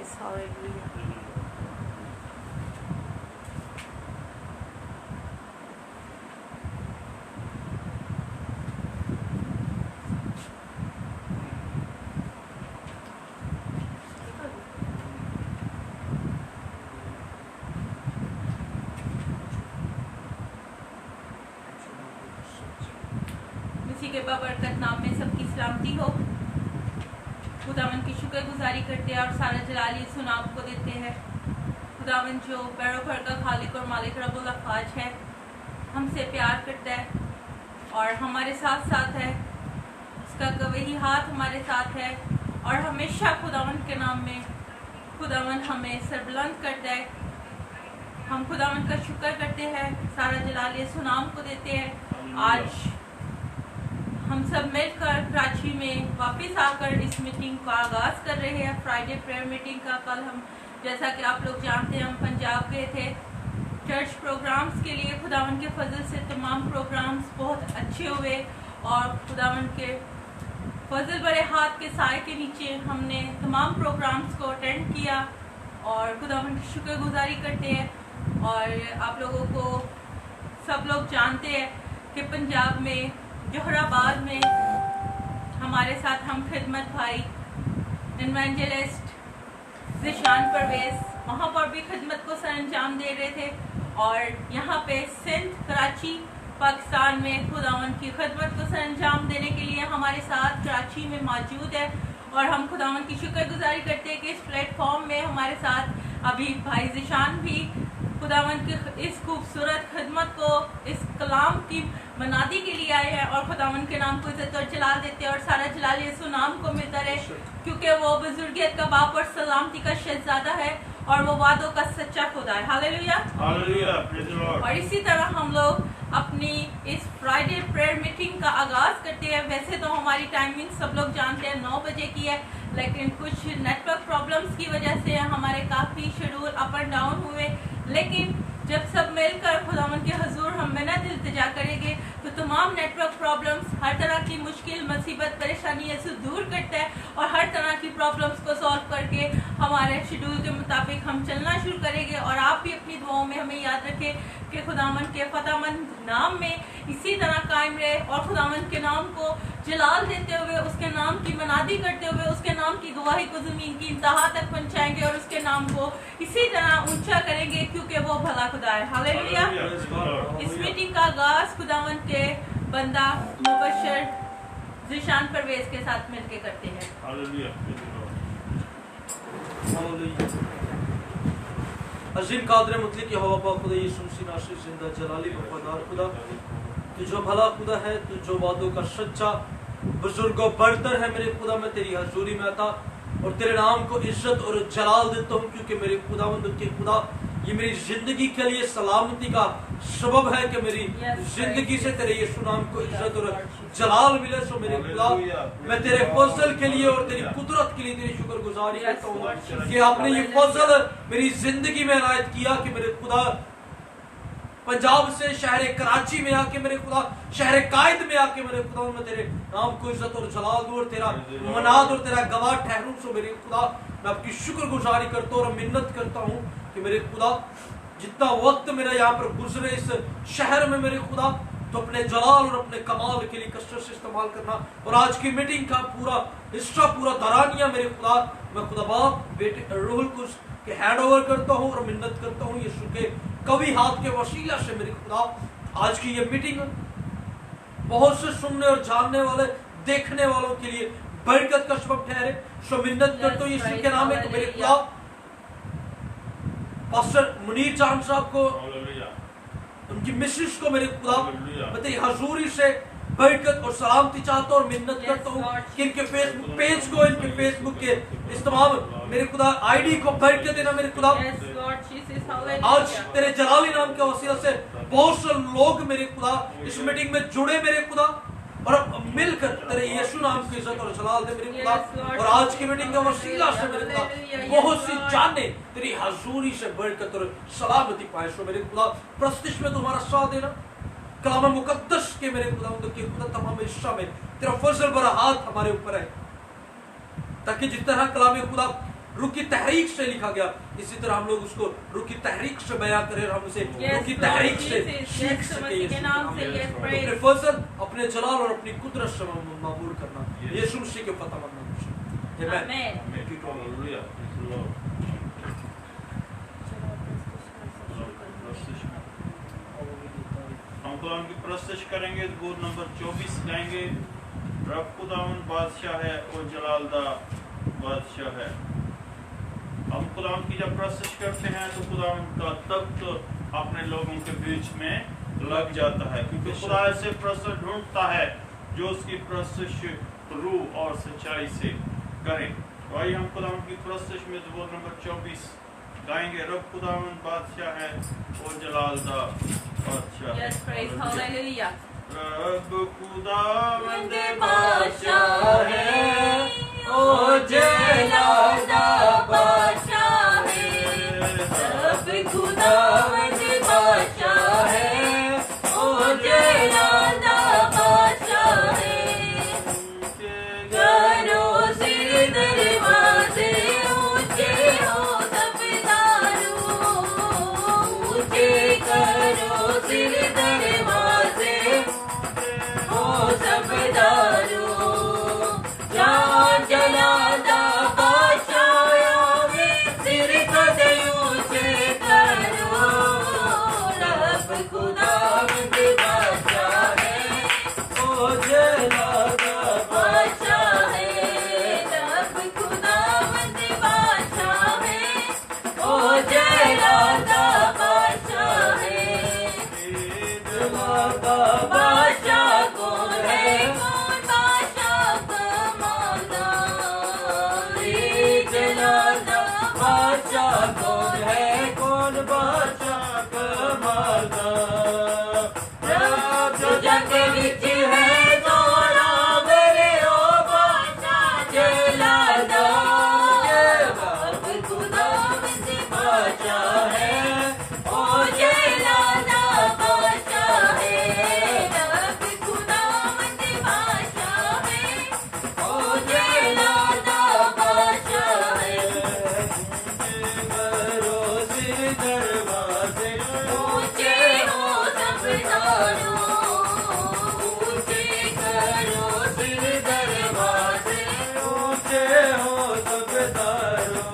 eyes. Hallelujah. उसी के बाबरकत नाम में सबकी सलामती हो। खुदावन की शुक्रगुजारी करते हैं और सारा जलाल यीशु नाम को देते हैं। खुदावन जो पैरों भर का खालिक और मालिक रब्बुल अफ़ाज है, हमसे प्यार करता है और हमारे साथ साथ है। उसका गवाही हाथ हमारे साथ है और हमेशा खुदावन के नाम में खुदावन हमें सरबुलंद करता है। हम खुदावन का शुक्र करते हैं, सारा जलाल यीशु नाम को देते हैं। आज हम सब मिलकर कराची में वापस आकर इस मीटिंग का आगाज़ कर रहे हैं, फ्राइडे प्रेयर मीटिंग का। कल हम, जैसा कि आप लोग जानते हैं, हम पंजाब गए थे चर्च प्रोग्राम्स के लिए। खुदावन के फजल से तमाम प्रोग्राम्स बहुत अच्छे हुए और खुदावन के फजल बड़े हाथ के साए के नीचे हमने तमाम प्रोग्राम्स को अटेंड किया और खुदावन की शुक्रगुजारी करते हैं। और आप लोगों को सब लोग जानते हैं कि पंजाब में जोहराबाद में हमारे साथ हम खिदमत भाई इवेंजलिस्ट ज़िशान परवेज़ वहाँ पर भी खिदमत को सर अंजाम दे रहे थे। और यहाँ पे सिंध कराची पाकिस्तान में खुदावन की खिदमत को सर अंजाम देने के लिए हमारे साथ कराची में मौजूद है। और हम खुदावन की शुक्रगुजारी करते हैं कि इस प्लेटफॉर्म में हमारे साथ अभी भाई ज़िशान भी खुदावन की इस खूबसूरत खिदमत को, इस कलाम की मनादी के लिए आए हैं और खुदावन के नाम को इज्जत और जलाल देते हैं और सारा जलाल यीशु नाम को मिलता रहे, क्योंकि वो बुजुर्गियत का बाप और सलामती का शहजादा है और वो वादों का सच्चा खुदा है। Hallelujah, hallelujah. और इसी तरह हम लोग अपनी इस फ्राइडे प्रेयर मीटिंग का आगाज करते हैं। वैसे तो हमारी टाइमिंग सब लोग जानते हैं 9 बजे की है, लेकिन कुछ नेटवर्क प्रॉब्लम्स की वजह से हमारे काफ़ी शेड्यूल अप एंड डाउन हुए। लेकिन जब सब मिलकर खुदावन के हुजूर हम मिन्नत इल्तिजा करेंगे तो तमाम नेटवर्क प्रॉब्लम्स, हर तरह की मुश्किल मुसीबत परेशानी यीशु दूर करता है और हर तरह की प्रॉब्लम्स को सॉल्व करके हमारे शेड्यूल के मुताबिक हम चलना शुरू करेंगे। और आप भी अपनी दुआओं में हमें याद रखें कि खुदावन के फतामंद नाम में इसी तरह कायम रहे और खुदावन के नाम को जलाल देते हुए, उसके नाम की मनादी करते हुए, उसके नाम की गवाही को ज़मीन की इंतहा तक पहुंचाएंगे और उसके नाम को इसी तरह ऊंचा करेंगे, क्योंकि वो भला खुदा है। हालेलुया। इस मीटिंग का आगाज खुदावन के बंदा मुबशर ज़िशान परवेज़ के साथ मिलकर करते हैं। अजीम कादर मुतलक यहोवा पाक खुदा यीशु मसीह नासरी जिंदा जलाली वफादार खुदा, तू जो भला खुदा है, तू जो वादों का सच्चा बुजुर्गों बरतर है। मेरे खुदा, मैं तेरी हजूरी में आता और तेरे नाम को इज्जत और जलाल देता हूँ, क्योंकि मेरे खुदावंद के खुदा ये मेरी जिंदगी के लिए सलामती का सबब है कि मेरी जिंदगी से तेरे यीशु नाम को इज्जत और जलाल मिले। सो मेरे खुदा, मैं तेरे फजल के लिए और तेरी कुदरत के लिए तेरी शुक्रगुजारी करता हूँ कि आपने ये फजल मेरी जिंदगी में इनायत किया कि मेरे खुदा पंजाब से शहर कराची में आके मेरे खुदा, शहर कायद में आके मेरे खुदा, मैं तेरे नाम को इज्जत और जलाल दूं और तेरा मनाद और तेरा गवाह ठहरूं। सो मेरे खुदा, मैं आपकी शुक्रगुजारी करता हूँ और मिन्नत करता हूँ कि मेरे खुदा जितना वक्त मेरा यहाँ पर गुजरे इस शहर में मेरे खुदा, तो अपने जलाल और अपने कमाल के लिए कसरत से इस्तेमाल करना। और आज की मीटिंग का पूरा हिस्सा, पूरा दरानिया मेरे खुदा, मैं खुदा बाप बेटे रूहुल कुद्स के हैंड ओवर करता हूँ और मिन्नत करता हूँ यीशु के कवि हाथ के वसीला से मेरे खुदा, आज की ये मीटिंग बहुत से सुनने और जानने वाले, देखने वालों के लिए बरकत का सबब ठहरे। सो मिन्नत करता हूँ यीशु के नाम में कि मेरे खुदा पास्टर मुनीर जान साहब को, उनकी मिसेस को मेरे खुदा, मैं तेरी हजूरी से बरकत और सलामती चाहता हूँ और मिन्नत करता हूँ कि इनके फेसबुक पेज को, इनके फेसबुक के इस्तेमाल मेरे खुदा आईडी को बरकत देना मेरे खुदा। आज तेरे जलाली नाम के वसीला से बहुत से लोग मेरे खुदा इस मीटिंग में जुड़े मेरे खुदा, और अब मिलकर तेरे यीशु नाम की इज्जत और जलाल दे मेरे खुदा। और आज की मीटिंग का वसीला से मेरे खुदा बहुत सी जाने तेरी हजूरी से बरकत और सलामती पाए। सो मेरे खुदा प्रस्तिश में तुम्हारा साथ देना, कलाम मुकद्दस के मेरे खुदा के खुदा तमाम हिस्सा में तेरा फजल भरा हाथ हमारे ऊपर है, ताकि जिस तरह कलाम खुदा रूह की तहरीक से लिखा गया, इसी तरह हम लोग उसको रूह की तहरीक से बयां करें और हम उसे रूह की तहरीक से सीख सके। अपने फजल, अपने जलाल और अपनी कुदरत से मामूल करना, यीशु मसीह के फतह मंद हम खुदावन की परस्तिश करेंगे। ज़बूर नंबर 24 गाएंगे। रब खुदावन बादशाह है और जलालदा बादशाह है। हम खुदावन की जब परस्तिश करते हैं तो खुदावन का तख्त अपने लोगों के बीच में लग जाता है, क्योंकि खुदा ऐसे परस्तिश ढूंढता है जो उसकी परस्तिश रूह और सच्चाई से करें। तो आइए हम खुदावन की परस्तिश में ज़बूर नंबर 24 गाएंगे। रब खुदावन बादशाह है और जलालदा बादशाह है। Yes, praise hallelujah. रब खुदावंद बादशाह है, ओ जलालदा बादशाह है। रब खुदावंद बादशाह है, ओ जलालदा बादशाह है। करो सिर दरवाजे ऊंचे हो सब दारू, ऊंचे करो सिर दरवाजे हो सब दारू। जलालदा बादशाह आवे, सिर कदे ऊंचे करो। रब खुदावंद बादशाह है, ओ जलालदा बादशाह है। रब खुदावंद बादशाह है, ओ जलालदा बादशाह है। जलालदा बादशाह कौन है, कौन बादशाह कमालदार। जलालदा बादशाह कौन है, कौन बादशाह कमालदार। रब जो जग विच है जोरावर, ओ बादशाह जलालदा। रब खुदावंद बादशाह है, ओ जलालदा बादशाह है। रब खुदावंद बादशाह है, ओ जलालदा बादशाह है। रोज़ी दरवाजे ऊंचे हो सब दारू, ऊंचे करो सिर दरवाजे। ऊंचे हो सब दारो।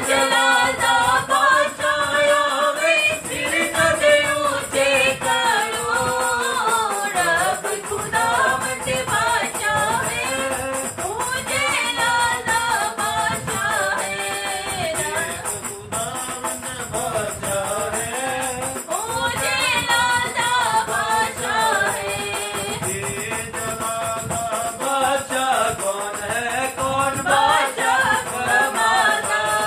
जलालदा बादशाह आवे, सिर कदे ऊंचे करो। रब खुदावंद बादशाह है, ओ जलालदा बादशाह है। खुदावंद बादशाह है, ओ जलालदा बादशाह है। जलालदा बादशाह कौन है, कौन बादशाह कमालदार।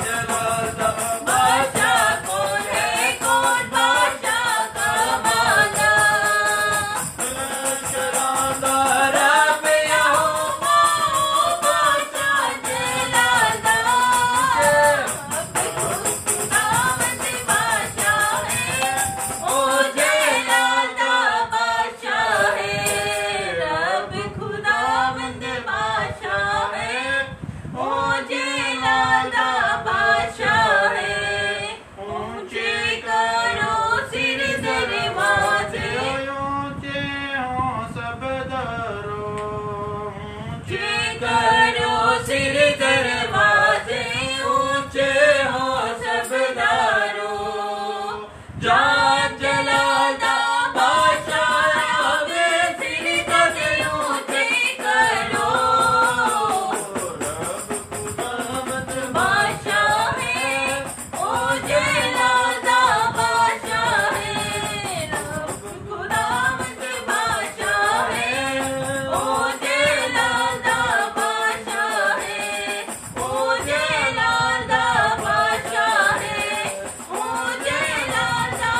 जलालदा बादशाह कौन है, कौन बादशाह कमालदार। जलालदा रब यहोवा, ओ बादशाह जलालदा। रब खुदावंद बादशाह है, ओ जलालदा बादशाह है। रब खुदावंद बादशाह है, ओ जलालदा बादशाह है। ऊंचे करो सिर दरवाजे, ऊंचे हो सब दारो। ऊंचे करो सिर दरवाजे, ऊंचे हो सब दारो। जलालदा बादशाह आवे, सिर कदे ऊंचे करो। रब खुदावंद बादशाह है, ओ जलालदा बादशाह है। रब खुदावंद बादशाह है, ओ जलालदा बादशाह है। ओ जलालदा बादशाह है, ओ जलालदा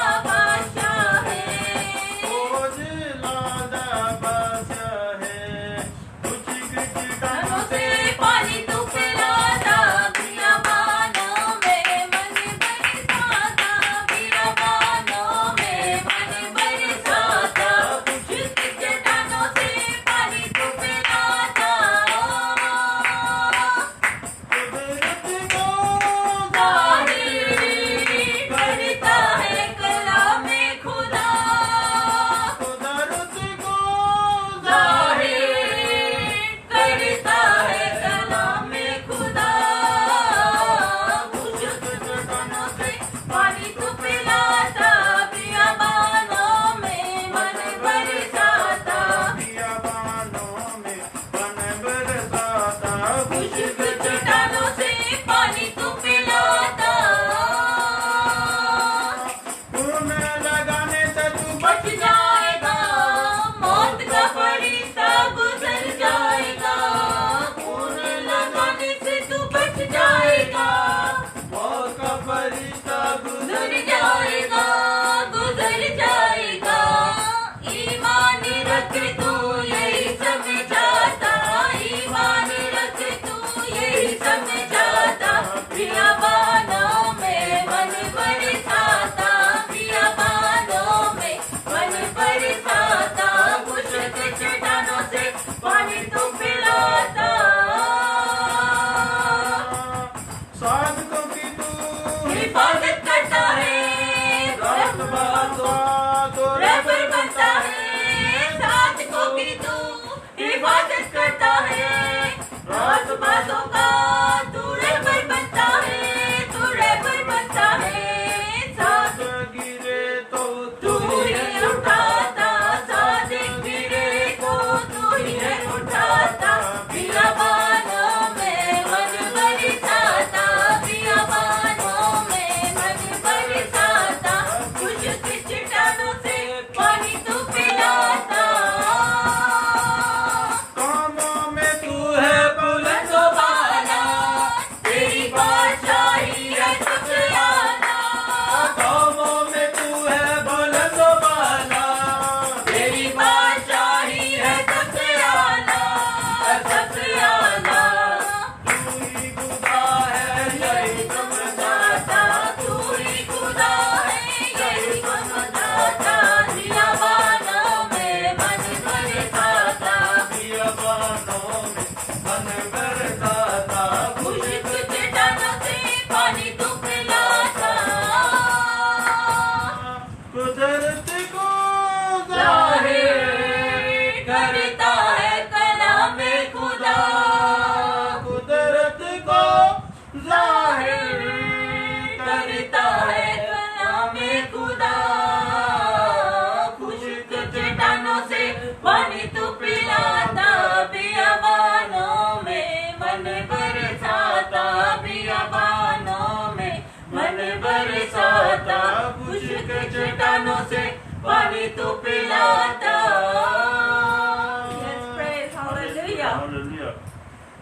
के चट्टानों से पानी तू पिलाता। Yes, praise, hallelujah. हालेलुया।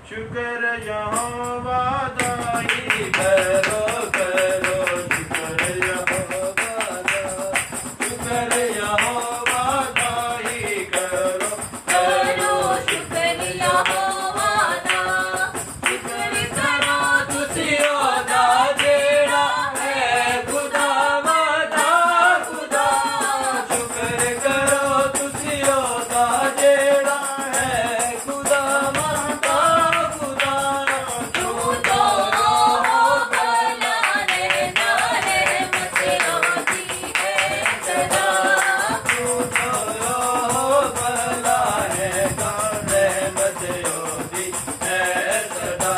शुक्र यहोवा दाई करो करो, शुक्र यहोवा दा, शुक्र यहोवा दाई करो करो शुक्र यहोवा दा, शुक्र करो तुसियो दा जेड़ा है खुदावंदा खुदा। शुक्र करो तुसियो दा जेड़ा है खुदावंदा खुदा। तू तो हो भला रहना रहमत होती है सदा। तू तो भला है रहमत होती है सदा।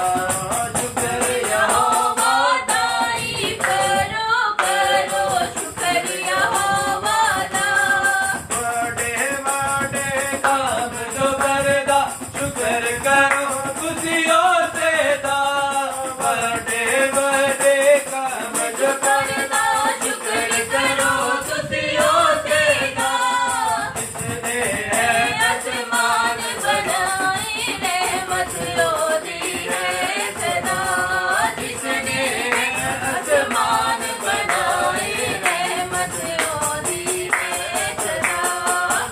शुक्र यहोवा दाई करो करो शुक्र यहोवा दा। बड़े बड़े काम जो करदा शुक्र करो खुशियों से दा। बड़े बड़े काम जो करदा शुक्र करो तुसियो देगा। जिसने आसमान बनाए रहमत होती है सदा। जिसने आसमान बनाए रहमत होती है सदा।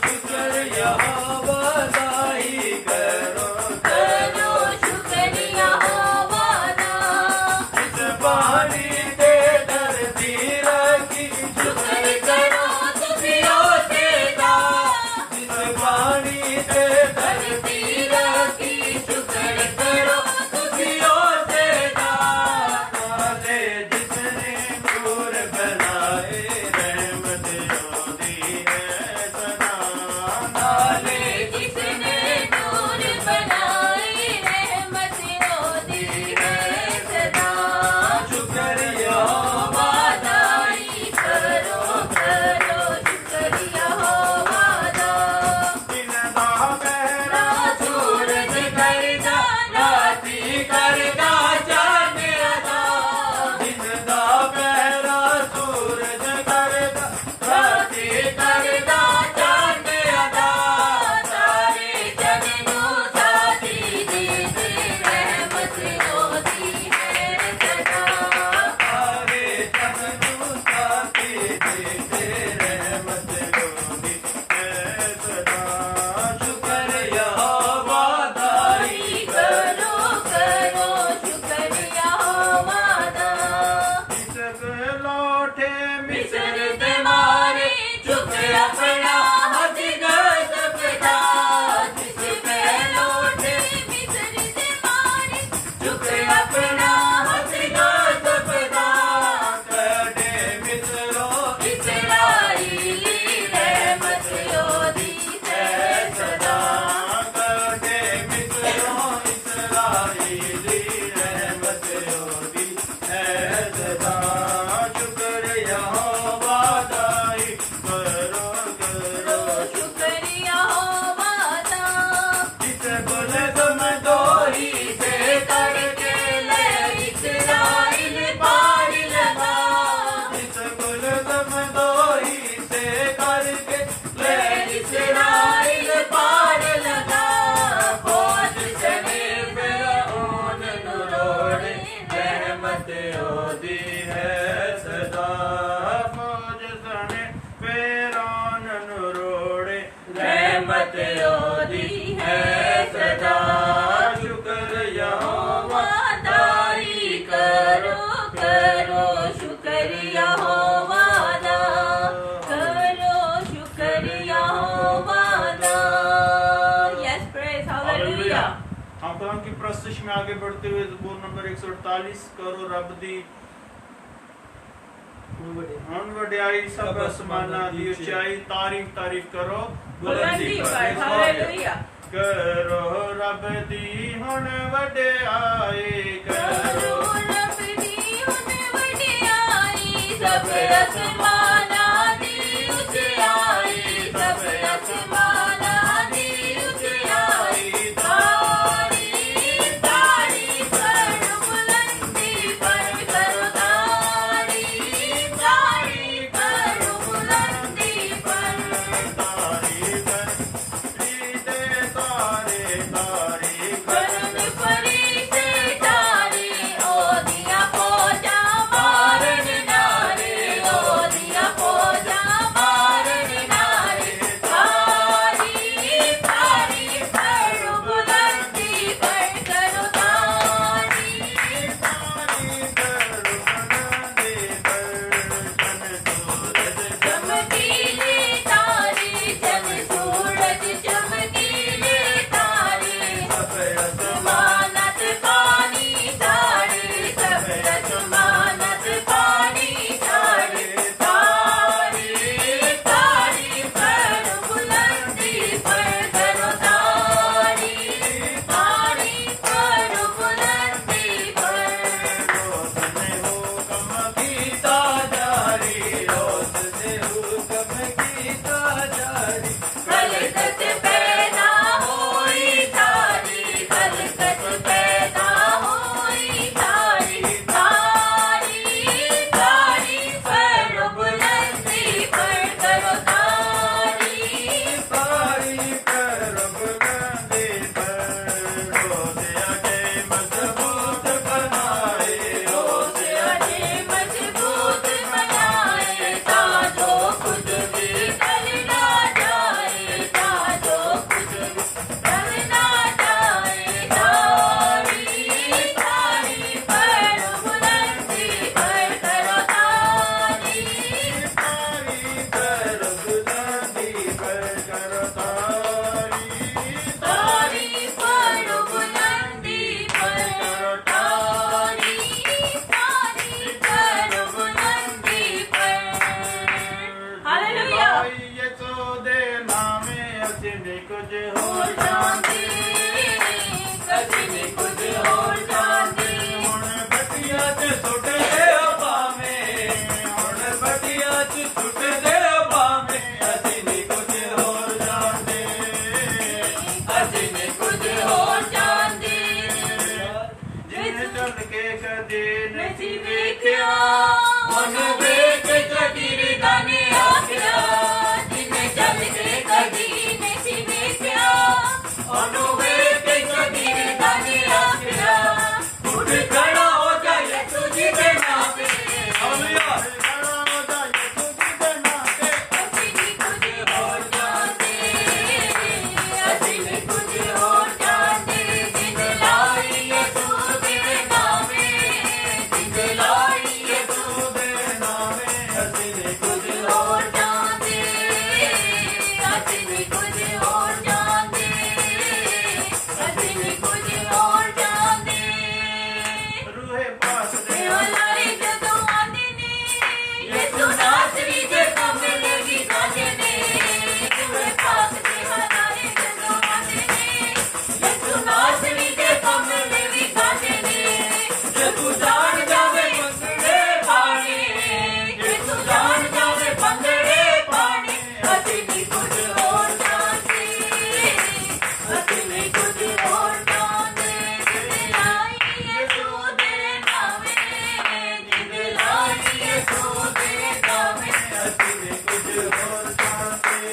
शुक्र यहोवा दाई करो करो शुक्र यहोवा दा। जिस पानी दे धरती रखी शुक्र करो तुसियो देगा। जिस पानी दे धरती रखी शुक्र करो तुसियो देगा। नाले जिसने नूर बनाए रहमत होती है सदा। नाले जिसने नूर बनाए रहमत होती है सदा। शुक्र यहोवा दाई करो करो शुक्र यहोवा दा। दिन दा पहरा सूरज करदा राती करदा चांद अदा। दिन दा पहरा सूरज करदा राती करदा चांद अदा। सारे जग नूं साथी दी रहमत होती है सदा। सारे जग नूं साथी देते रहमत होती है सदा। शुक्र यहोवा दाई करो करो शुक्र यहोवा दा। सब लौटे मिस्र दे मारे चुक अपना हथ गजबदा। जिस पे लौटे मिस्र दे मारे चुक अपना हथ गजबदा। कड़े मित्रों इस्राएली रहमत होती है सदा। कटे मित्रों इस्राएली रहमत होती है सदा। शुक्र यहोवा दाई करो करो शुक्र यहोवा दा। जिस कुल तुम दोही से करके ले इस्राएल पार लगा। जिस कुल तुम दोही से करके ले इस्राएल पार लगा। फौज चले फिरौन नु रोड़े रहमत होती है सदा। फौज सने फेरान रोड़े रहमत होती है सदा। शुक्र यहोवा दाई करो करो शुक्र यहोवा दा। करो शुक्र यहोवा दा। Yes, praise, hallelujah. हम खुदा की प्रस्तुति में आगे बढ़ते हुए ज़बूर नंबर 148 करो रब दी हन वड्याई सब आसमाना दी ऊंचाई तारीफ तारीफ करो बुलंदी पर हालेलुया। करो रब दी हन वड्याई करो करो रब दी हुन वड्याई। सब आसमाना दी ऊंचाई। सब आसमाना दी ऊंचाई। तारीफ तारीफ करो बुलंदी पर करो तारीफ तारीफ करो कुछ और जान दे, कदी नहीं कुछ और जान दे। हुण बटिया च सुट दे पावे, हुण बटिया च सुट दे पावे, असीं नहीं कुछ होर जाणदे, असीं नहीं कुछ होर जाणदे। जिन्हें चल के कदे नहीं वेख्या, ਉਹਨੂੰ ਵੇਖ ਕੇ ਕਦੀਰਦਾ ਨੇ ਆਖਿਆ, जिन्हें चल के कदी नहीं वेख्या, ਉਹਨੂੰ ਵੇਖ ਕੇ ਕਦੀਰਦਾ ਨੇ ਆਖਿਆ, ਉੱਠ ਖੜਾ ਹੋ ਜਾ ਯਿਸੂ ਜੀ ਦੇ ਨਾਮ ਤੇ। ਹਾਲੇਲੂਇਆ। ਅਸੀਂ ਨਹੀਂ ਕੁਝ ਹੋਰ ਜਾਣਦੇ, ਅਸੀਂ ਨਹੀਂ ਕੁਝ ਹੋਰ ਜਾਣਦੇ। ਜਿੰਦੇ ਲਾਈ ਯਿਸੂ ਦੇ ਨਾਮੇ, ਜਿੰਦੇ ਲਾਈ ਯਿਸੂ ਦੇ ਨਾਮੇ, ਅਸੀਂ ਨਹੀਂ ਕੁਝ ਹੋਰ ਜਾਣਦੇ, ਅਸੀਂ ਨਹੀਂ ਕੁਝ ਹੋਰ ਜਾਣਦੇ, ਅਸੀਂ ਨਹੀਂ ਕੁਝ ਹੋਰ ਜਾਣਦੇ। रूहे पास दे ਲਾਰੇ ਜਦੋਂ ਆਉਂਦੇ ਨੇ, ਯਿਸੂ ਨਾਸਰੀ ਦੇ ਕੰਮ ਲੱਗੀ ਜਾਂਦੇ ਨੇ। ਰੂਹੇ ਪਾਕ ਦੇ ਲਾਰੇ ਜਦੋਂ ਆਉਂਦੇ ਨੇ, ਯਿਸੂ ਨਾਸਰੀ ਦੇ ਕੰਮ ਲੱਗੀ ਜਾਂਦੇ ਨੇ। ਜੇ ਤੂੰ ਜਾਣ ਜਾਵੇ ਪੰਗੜੇ ਪਾਣੇ, ਜੇ ਤੂੰ ਜਾਣ ਜਾਵੇ ਪੰਗੜੇ ਪਾਣੇ, ਅਸੀਂ ਨਹੀਂ ਕੁਝ ਹੋਰ ਜਾਣਦੇ, ਅਸੀਂ ਨਹੀਂ ਕੁਝ ਹੋਰ ਜਾਣਦੇ। ਜਿੰਦੇ ਲਾਈ ਯਿਸੂ ਦੇ ਨਾਮੇ, ਜਿੰਦੇ ਲਾਈ ਯਿਸੂ ਦੇ ਨਾਮੇ, ਅਸੀਂ ਨੇ ਕੁਝ ਹੋਰ ਜਾਣਦੇ,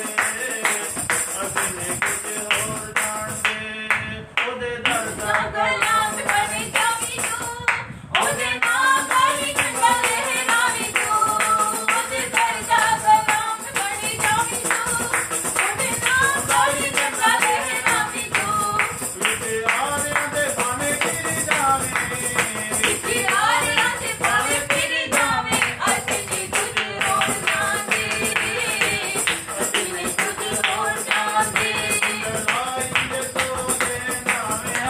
ਅਸੀਂ ਨੇ ਕੁਝ ਹੋਰ ਜਾਣਦੇ। ਉਹਦੇ ਦਰ ਦਾ ਗੁਲਾਮ ਬਣ ਜਾਵੀਂ ਤੂੰ, ਉਹਦੇ ਨਾਮ ਦਾ ਹੀ ਝੰਡਾ ਲਹਿਰਾਵੀਂ ਤੂੰ। ਉਹਦੇ ਦਰ ਦਾ ਗੁਲਾਮ ਬਣ ਜਾਵੀਂ ਤੂੰ, ਉਹਦੇ ਨਾਮ ਦਾ ਹੀ ਝੰਡਾ ਲਹਿਰਾਵੀਂ ਤੂੰ। ਵਿਚਾਰਿਆਂ ਦੇ ਬਾਣੇ ਗਿਰ ਜਾਵੇ, ਵਿਚਾਰਿਆਂ ਦੇ ਭਾਵੇਂ ਫਿਰ ਜਾਵੇਂ, ਅਸੀਂ ਨਹੀਂ ਕੁਝ ਹੋਰ ਜਾਣਦੇ, ਅਸੀਂ ਨਹੀਂ ਕੁਝ ਹੋਰ ਜਾਣਦੇ। ਲਾਈ ਯਿਸੂ ਦੇ ਨਾਮੇ,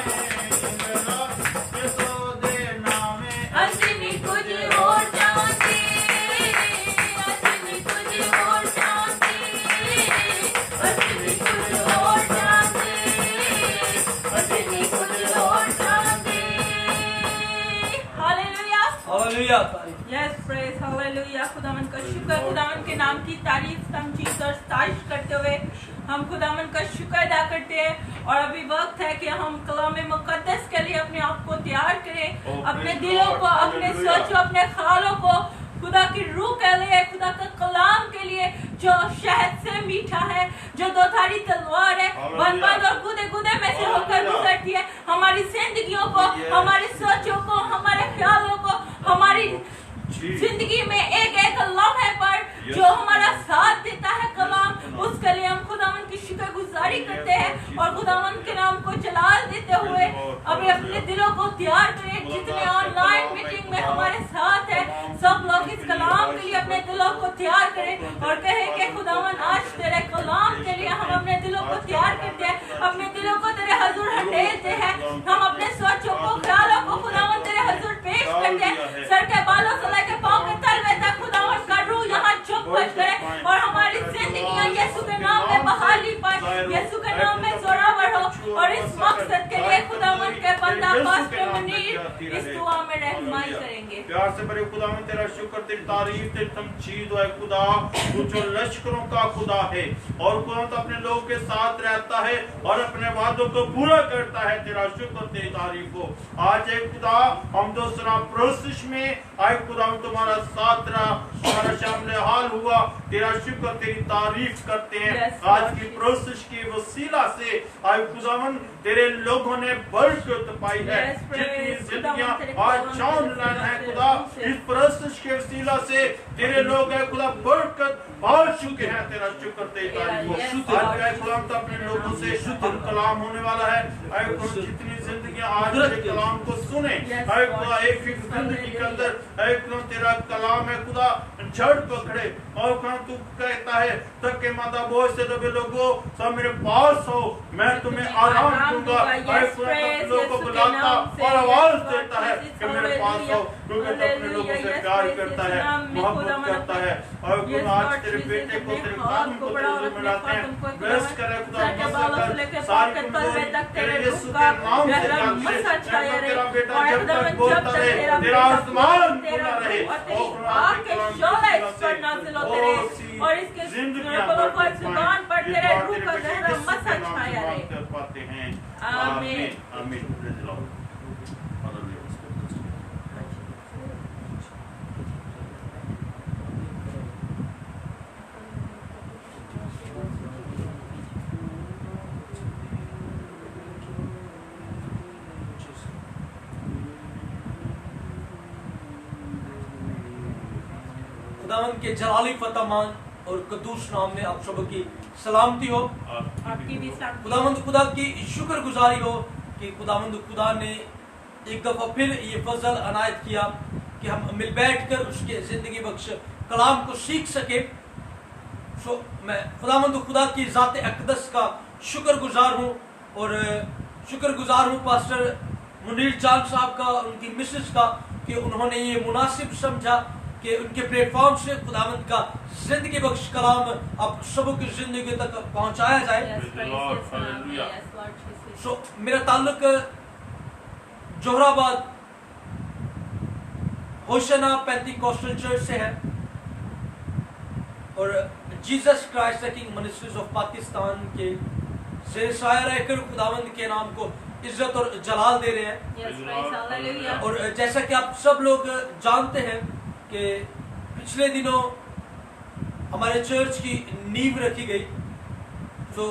ਯਿਸੂ ਦੇ ਨਾਮੇ। ਅਸੀਂ ਨਹੀਂ ਕੁਝ ਹੋਰ ਜਾਣਦੇ, ਅਸੀਂ ਨਹੀਂ ਕੁਝ ਹੋਰ ਜਾਣਦੇ, ਅਸੀਂ ਨਹੀਂ ਕੁਝ ਹੋਰ ਜਾਣਦੇ, ਅਸੀਂ ਨਹੀਂ ਕੁਝ ਹੋਰ ਜਾਣਦੇ। ਹਾਲੇਲੂਇਆ। हालेलुया। तारीफ। Yes praise hallelujah. खुदावन का शुक्र, खुदावन के नाम की तारीफ तमजीद और सताइश करते हुए हम खुदावन का शुक्र अदा करते हैं। और अभी वक्त है कि हम कलाम मुकद्दस के लिए अपने आप को तैयार करें, अपने दिलों को, अपने सोचों, अपने ख्यालों को खुदा की रूह के लिए, खुदा का कलाम के लिए जो शहद से मीठा है, जो दो धारी तलवार है, बंद बंद और गुदे गुदे में से होकर गुजरती है। हमारी जिंदगियों को, हमारी सोचों को, हमारे ख्यालों को, हमारी जिंदगी में एक एक लम्हे पर जो हमारा साथ देता है कलाम, उसके लिए हम खुदावन की शुक्रगुजारी करते हैं और खुदावन के नाम को जलाल देते हुए अभी अपने दिलों को तैयार करें। जितने ऑनलाइन मीटिंग में हमारे साथ है, सब लोग इस कलाम के लिए अपने दिलों को तैयार करें और कहें कि खुदावन आज तेरे कलाम के लिए हम अपने दिलों को तैयार करते हैं, अपने दिलों को तेरे हजूर हटेलते हैं। हम अपने सोचों को, ख्यालों को खुदावन तेरे हजूर पेश करते हैं। सर के बालों से लेकर पाँव के तलवे तक खुदावन का रूह यहाँ चुप बच करे और हमारी जिंदगियाँ यीशु के नाम में बहाली पाए, यीशु के नाम में जोरावर हो। और इस मकसद के लिए खुदावन के बंदा पास्टर मुनीर इस दुआ में रहनुमाई करेंगे। प्यार से बड़े खुदा में तेरा शुक्र, तेरी तारीफ, तेरी तमजीद है खुदा। तू जो लश्करों का खुदा है और खुदा तो अपने लोगों के साथ रहता है और अपने वादों को पूरा करता है। तेरा शुक्र, तेरी तारीफ हो। आज एक खुदा हम दूसरा प्रोसेस में आए खुदा तुम्हारा साथ रहा, हमारा शामिल हाल हुआ। तेरा शुक्र, तेरी तारीफ करते हैं। आज की प्रोसेस की वसीला से आए खुदावन तेरे लोगों ने बरकत पाई है। जितनी जिंदगियां आज ऑनलाइन है खुदा, इस प्रोसेस के वसीला से तेरे लोग है खुदा बरकत पा चुके हैं। तेरा शुक्र, तेरी तारीफ हो। आज का खुदा तो अपने लोगों से हम कलाम होने वाला है। आए खुदा जितनी जिंदगियां आज के कलाम को सुने, आए खुदा एक जिंदगी के अंदर आए खुदा तेरा कलाम है खुदा जड़ पकड़े और खुदा तू कहता है तक के माता बोझ से दबे लोगों सब मेरे पास हो, मैं तुम्हें आराम दूंगा। आए खुदा अपने लोगों को बुलाता और आवाज देता है कि मेरे पास हो, क्योंकि तो अपने लोगों से प्यार करता है, मोहब्बत बहुत करता है। और खुदा आज तेरे बेटे को तेरे कानून को तेरे हुजूर में लाते हैं, ब्लेस करे खुदा, सारी कमजोरी तेरे यीशु के नाम से जाते हैं। तेरा बेटा जब तक बोलता रहे, तेरा आसमान खुला रहे, और आके शोले पर नाज़िल होते रहे, और इसके जुबान पर तेरे रूह का गहरा मसा छाया रहे। पाते हैं। आमीन। आमीन। Praise the Lord. खुदावंद के जलाली फतमान और कदूस नाम में आप सबकी सलामती हो। आपकी भी सलामती। खुदावंद खुदा की शुक्रगुजारी हो कि खुदावंद खुदा ने एक दफा फिर ये फजल अनायत किया कि हम मिल बैठ कर उसके जिंदगी बख्श कलाम को सीख सके। सो मैं खुदावंद खुदा की ज़ात अक़दस का शुक्रगुजार हूँ, और शुक्रगुजार हूँ पास्टर मुनीर जान साहब का, उनकी मिसेस का, कि उन्होंने ये मुनासिब समझा कि उनके प्लेटफॉर्म से खुदावंद का जिंदगी बख्श कलाम आप सबों की जिंदगी तक पहुंचाया जाए। सो मेरा ताल्लुक जोहराबाद होशना पेंटिकॉस्टल चर्च से है, और Jesus Christ the king ministries of Pakistan के से शायर रहकर खुदावंद के नाम को इज्जत और जलाल दे रहे हैं। और जैसा कि आप सब लोग जानते हैं कि पिछले दिनों हमारे चर्च की नींव रखी गई, तो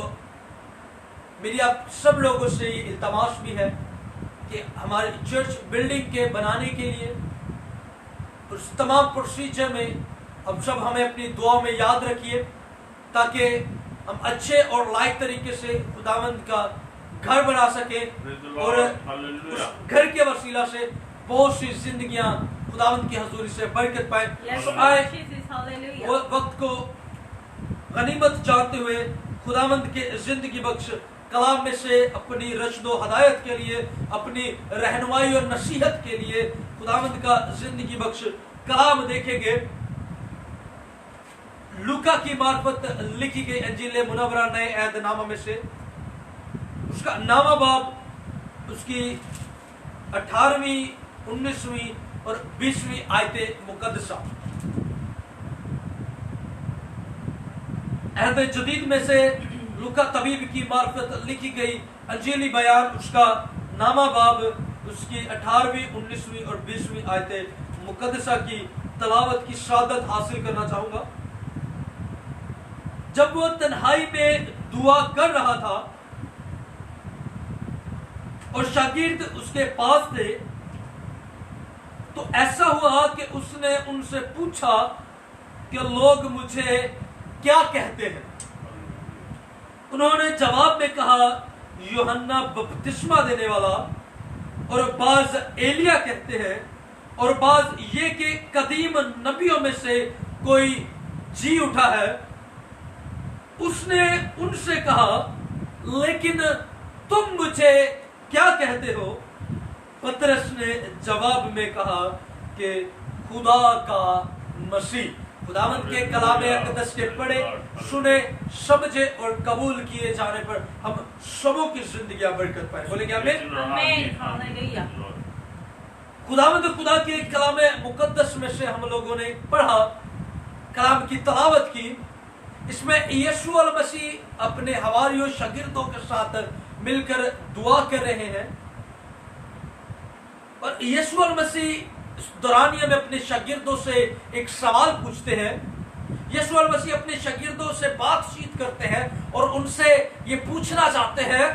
मेरी आप सब लोगों से ये इल्तमास भी है कि हमारे चर्च बिल्डिंग के बनाने के लिए उस तमाम प्रोसीजर में अब सब हमें अपनी दुआ में याद रखिए, ताकि हम अच्छे और लायक तरीके से खुदावंद का घर बना सके, और उस घर के वसीला से बहुत सी जिंदगियां खुदावंद की हजूरी से बरकत पाए। तो आए वो वक्त को गनीमत जानते हुए खुदावंद के जिंदगी बख्श कलाम में से अपनी रशदो हदायत के लिए, अपनी रहनुमाई और नसीहत के लिए खुदावंद का जिंदगी बख्श कलाम देखेंगे। लूका की मार्फत लिखी गई अंजील मुनव्वरा नए अहद नामा में से उसका नामा बाब उसकी 18वीं 19वीं और 20वीं आयते मुकद्दसा। अहद जदीद में से लूका तबीब की मार्फत लिखी गई अंजीली बयान उसका नामा बाब उसकी 18वीं 19वीं और 20वीं आयते मुकद्दसा की तलावत की शादत हासिल करना चाहूंगा। जब वो तन्हाई में दुआ कर रहा था और शागिर्द उसके पास थे, तो ऐसा हुआ कि उसने उनसे पूछा कि लोग मुझे क्या कहते हैं। उन्होंने जवाब में कहा, यूहन्ना बपतिस्मा देने वाला, और बाज एलिया कहते हैं, और बाज ये कि कदीम नबियों में से कोई जी उठा है। उसने उनसे कहा, लेकिन तुम मुझे क्या कहते हो? पतरस ने जवाब में कहा कि खुदा का मसीह। खुदावंद के कलाम अक़दस के पढ़े, सुने, समझे और कबूल किए जाने पर हम सबों की जिंदगी बरकत पाए। बोलेंगे आमीन। खुदावंद खुदा के कलाम मुकद्दस में से हम लोगों ने पढ़ा, कलाम की तलावत की। इसमें यीशु अल मसीह अपने हवारियों शागिर्दों के साथ मिलकर दुआ कर रहे हैं, और यीशु अल मसीह इस दौरानिया में अपने शागिर्दों से एक सवाल पूछते हैं। यीशु अल मसीह अपने शागिर्दों से बातचीत करते हैं और उनसे ये पूछना चाहते हैं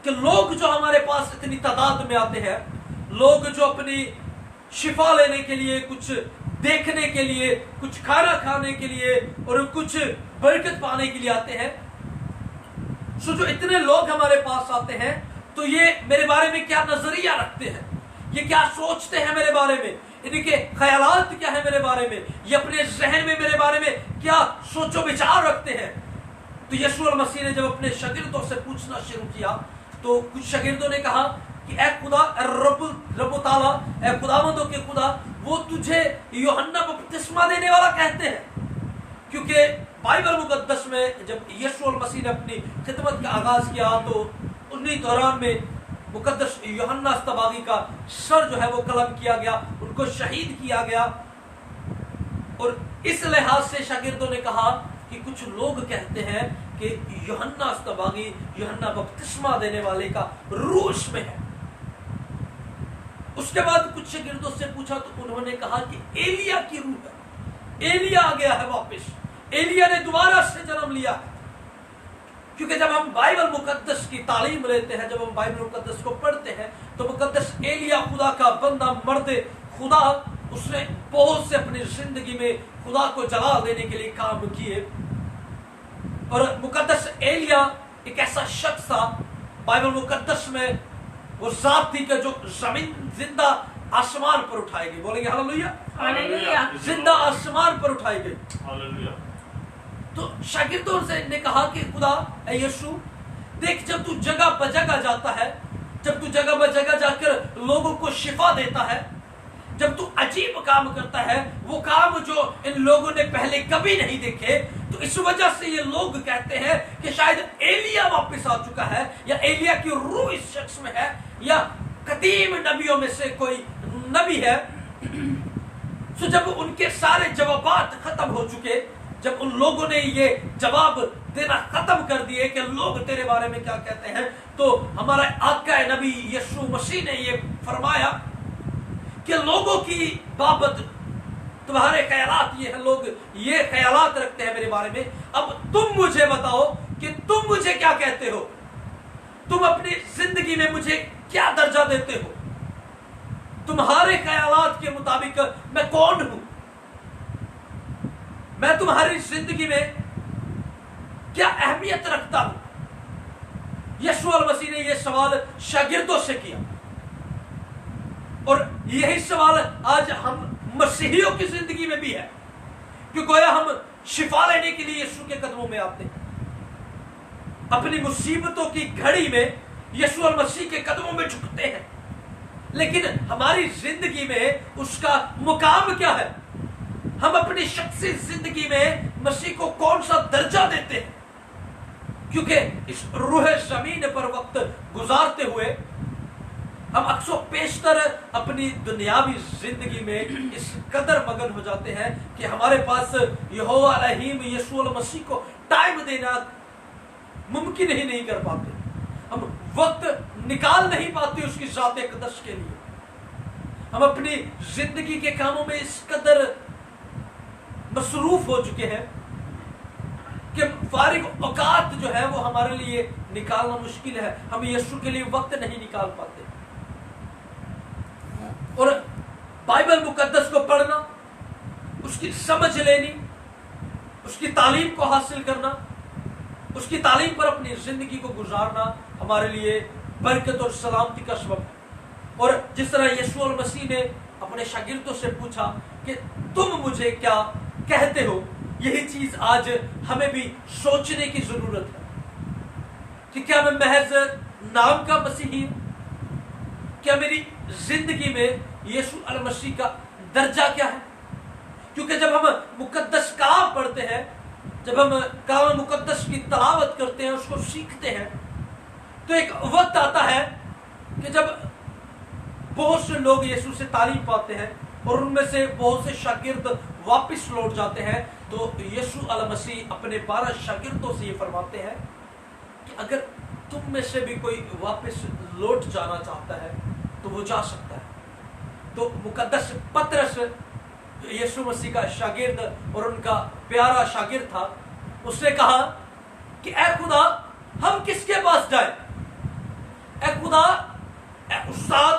कि लोग जो हमारे पास इतनी तादाद में आते हैं, लोग जो अपनी शिफा लेने के लिए, कुछ देखने के लिए, कुछ खाना खाने के लिए और कुछ बरकत पाने के लिए आते हैं, सो जो इतने लोग हमारे पास आते हैं, तो ये मेरे बारे में क्या नजरिया रखते हैं, ये क्या सोचते हैं मेरे बारे में, इनके ख्यालात क्या है मेरे बारे में, ये अपने जहन में मेरे बारे में क्या सोचो विचार रखते हैं। तो यीशु मसीह ने जब अपने शागिर्दों से पूछना शुरू किया, तो कुछ शागिर्दों ने कहा कि ए खुदा, रब ताला, ए खुदावंदों के खुदा, वो तुझे यूहन्ना बपतिस्मा देने वाला कहते हैं। क्योंकि बाइबल मुकद्दस में जब यीशु मसीह ने अपनी खिदमत का आगाज किया तो उन्हीं दौरान में मुकद्दस यूहन्ना अस्तबागी का सर जो है वो कलम किया गया, उनको शहीद किया गया। और इस लिहाज से शागिर्दों ने कहा कि कुछ लोग कहते हैं कि यूहन्ना अस्तबागी, यूहन्ना बपतिस्मा देने वाले का रूस में है। उसके बाद कुछ शागिर्दों से पूछा तो उन्होंने कहा कि एलिया की रूह है, एलिया आ गया है वापस, एलिया ने दोबारा से जन्म लिया है। क्योंकि जब हम बाइबल मुकद्दस की तालीम लेते हैं, जब हम बाइबल मुकद्दस को पढ़ते हैं तो मुकद्दस एलिया खुदा का बंदा, मर्द खुदा, उसने बहुत से अपनी जिंदगी में खुदा को जला देने के लिए काम किए। और मुकद्दस एलिया एक ऐसा शख्स था बाइबल मुकद्दस में, वो जात थी कि जो जमीन जिंदा आसमान पर उठाई गई। बोलेंगे हालेलुया, हालेलुया। जिंदा आसमान पर उठाई गई। हालेलुया। तो शागिर्दों से ने कहा कि खुदा ए यीशु, देख जब तू जगह पर जगह जाता है, जब तू जगह पर जगह जाकर लोगों को शिफा देता है, जब तू अजीब काम करता है, वो काम जो इन लोगों ने पहले कभी नहीं देखे, तो इस वजह से ये लोग कहते हैं कि शायद एलिया वापस आ चुका है, या एलिया की रूह इस शख्स में है, या कदीम नबियों में से कोई नबी है। तो जब उनके सारे जवाबात खत्म हो चुके, जब उन लोगों ने ये जवाब देना खत्म कर दिए कि लोग तेरे बारे में क्या कहते हैं, तो हमारा आका नबी यीशु मसीह ने ये फरमाया कि लोगों की बाबत तुम्हारे ख्यालात ये हैं, लोग ये ख्यालात रखते हैं मेरे बारे में। अब तुम मुझे बताओ कि तुम मुझे क्या कहते हो, तुम अपनी जिंदगी में मुझे क्या दर्जा देते हो, तुम्हारे ख्यालात के मुताबिक मैं कौन हूं, मैं तुम्हारी जिंदगी में क्या अहमियत रखता हूं। यीशु मसीह ने यह सवाल शागिर्दों से किया, और यही सवाल आज हम मसीहियों की जिंदगी में भी है, कि गोया हम शिफा लेने के लिए यीशु के कदमों में आते हैं, अपनी मुसीबतों की घड़ी में यीशु मसीह के कदमों में झुकते हैं, लेकिन हमारी जिंदगी में उसका मुकाम क्या है, हम अपनी शख्सी जिंदगी में मसीह को कौन सा दर्जा देते हैं। क्योंकि इस रूह जमीन पर वक्त गुजारते हुए हम अक्सर पेशतर अपनी दुनियावी जिंदगी में इस कदर मगन हो जाते हैं कि हमारे पास यहोवा रहीम यीशु मसीह को टाइम देना मुमकिन ही नहीं कर पाते, हम वक्त निकाल नहीं पाते उसकी ज़ात अक़दस के लिए। हम अपनी जिंदगी के कामों में इस कदर मसरूफ हो चुके हैं कि फारिग औकात जो है वो हमारे लिए निकालना मुश्किल है, हम यीशु के लिए वक्त नहीं निकाल पाते। और बाइबल मुकद्दस को पढ़ना, उसकी समझ लेनी, उसकी तालीम को हासिल करना, उसकी तालीम पर अपनी जिंदगी को गुजारना हमारे लिए बरकत और सलामती का सबब है। और जिस तरह यीशु मसीह ने अपने शागिर्दों से पूछा कि तुम मुझे क्या कहते हो, यही चीज आज हमें भी सोचने की जरूरत है कि क्या मैं महज नाम का मसीही हूं, क्या मेरी जिंदगी में यीशु मसीह का दर्जा क्या है। क्योंकि जब हम मुकद्दस कलाम पढ़ते हैं, जब हम कलाम मुकद्दस की तलावत करते हैं, उसको सीखते हैं, तो एक वक्त आता है कि जब बहुत से लोग यीशु से तालीम पाते हैं और उनमें से बहुत से शागिर्द वापस लौट जाते हैं, तो यीशु मसीह अपने 12 शागिर्दों से ये फरमाते हैं कि अगर तुम में से भी कोई वापस लौट जाना चाहता है तो वो जा सकता है। तो मुकद्दस पतरस जो यीशु मसीह का शागिर्द और उनका प्यारा शागिर्द था, उसने कहा कि ऐ खुदा हम किसके पास जाए, ऐ खुदा, ऐ उस्ताद,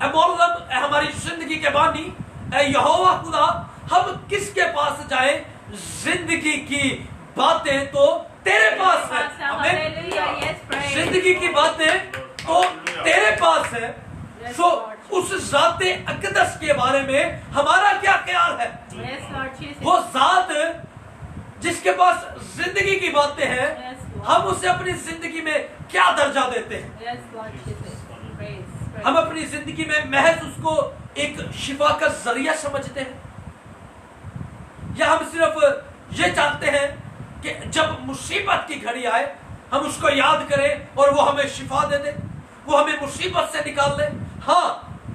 ऐ मौलम, ऐ हमारी जिंदगी के बानी, ऐ यहोवा खुदा, हम किसके पास जाए, जिंदगी की बातें तो तेरे पास है। हमें जिंदगी की बातें तो तेरे पास है। सो उस ज़ाते अक़दस के बारे में हमारा क्या ख्याल है। वो ज़ात जिसके पास जिंदगी की बातें हैं, हम उसे अपनी जिंदगी में क्या दर्जा देते हैं। Yes, Lord Jesus. Praise. हम अपनी जिंदगी में महज उसको एक शिफा का जरिया समझते हैं, या हम सिर्फ ये चाहते हैं कि जब मुसीबत की घड़ी आए हम उसको याद करें और वो हमें शिफा दे दे, वो हमें मुसीबत से निकाल दे। हाँ,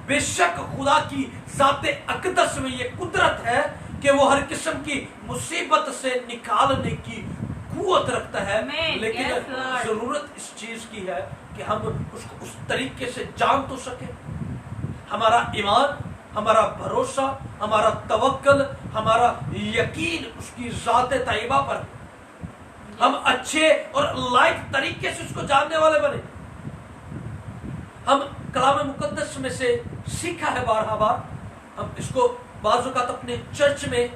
बेशक खुदा की ज़ाते अक़दस में ये कुदरत है कि वो हर किस्म की मुसीबत से निकालने की कुव्वत रखता है, लेकिन जरूरत इस चीज की है कि हम उसको उस तरीके से जान तो सके। हमारा ईमान, हमारा भरोसा, हमारा तवक्कल, हमारा यकीन उसकी ज़ाते तैयबा पर, हम अच्छे और लायक तरीके से उसको जानने वाले बने। हम कलाम मुकद्दस में से सीखा है बारहा बार, हम इसको बाज़ औक़ात अपने चर्च में,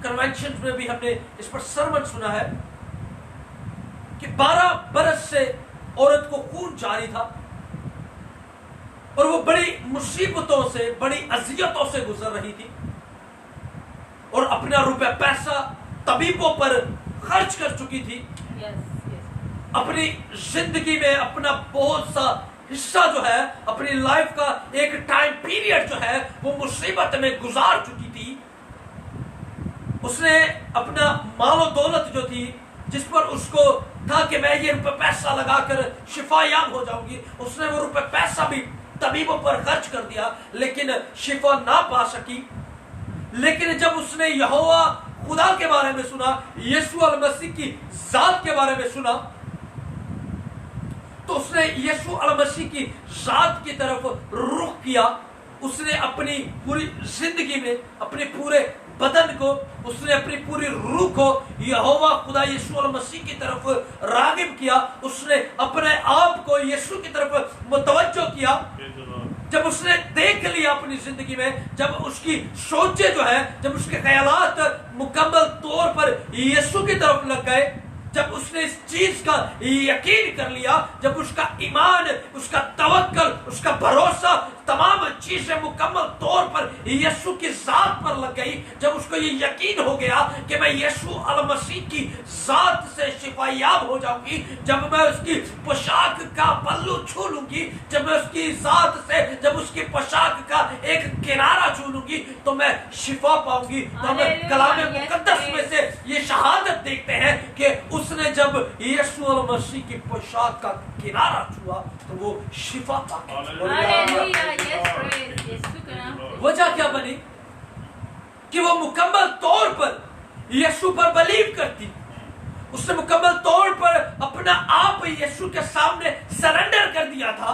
कन्वेंशन में भी हमने इस पर सरमन सुना है कि 12 बरस से औरत को खून जारी था और वो बड़ी मुसीबतों से, बड़ी अजियतों से गुजर रही थी और अपना रुपया पैसा तबीबों पर खर्च कर चुकी थी। अपनी जिंदगी में अपना बहुत सा हिस्सा जो है, अपनी लाइफ का एक टाइम पीरियड जो है वो मुसीबत में गुजार चुकी थी। उसने अपना मालो दौलत जो थी, जिस पर उसको था कि मैं ये रुपए पैसा लगाकर शिफायाब हो जाऊंगी, उसने वो रुपए पैसा भी तबीबों पर खर्च कर दिया, लेकिन शिफा ना पा सकी। लेकिन जब उसने यहोवा खुदा के बारे में सुना, यीशु अल मसीह की जात के बारे में सुना, तो उसने यीशु अल मसीह की जात की तरफ रुख किया। उसने अपनी पूरी जिंदगी में, अपने पूरे बदन को, उसने अपनी पूरी रूह को यहोवा खुदा यीशु अल मसीह की तरफ रागिब किया। उसने अपने आप को यीशु की तरफ मुतवज्जो किया। जब उसने देख लिया अपनी जिंदगी में, जब उसकी सोचे जो है, जब उसके ख्यालात मुकम्मल तौर पर यीशु की तरफ लग गए, जब उसने इस चीज का यकीन कर लिया, जब उसका ईमान, उसका तवक्कल, उसका भरोसा, तमाम चीजें मुकम्मल तौर पर यीशु की जात पर लग गई, जब उसको ये यकीन हो गया कि मैं यीशु अल मसीह की जात से शिफायाब हो जाऊंगी, जब मैं उसकी पोशाक का पल्लू छू लूंगी, जब मैं उसकी जात से, जब उसकी पोशाक का एक किनारा छू लूंगी, तो मैं शिफा पाऊंगी। तो हमें कलाम मुकद्दस में से ये शहादत देखते हैं कि उसने जब यीशु अल मसीह की पोशाक का किनारा छुआ तो वो शिफा पा। वजह क्या बनी कि वो मुकम्मल तौर पर यीशु पर बिलीव करती, उसने मुकम्मल तौर पर अपना आप यीशु के सामने सरेंडर कर दिया था।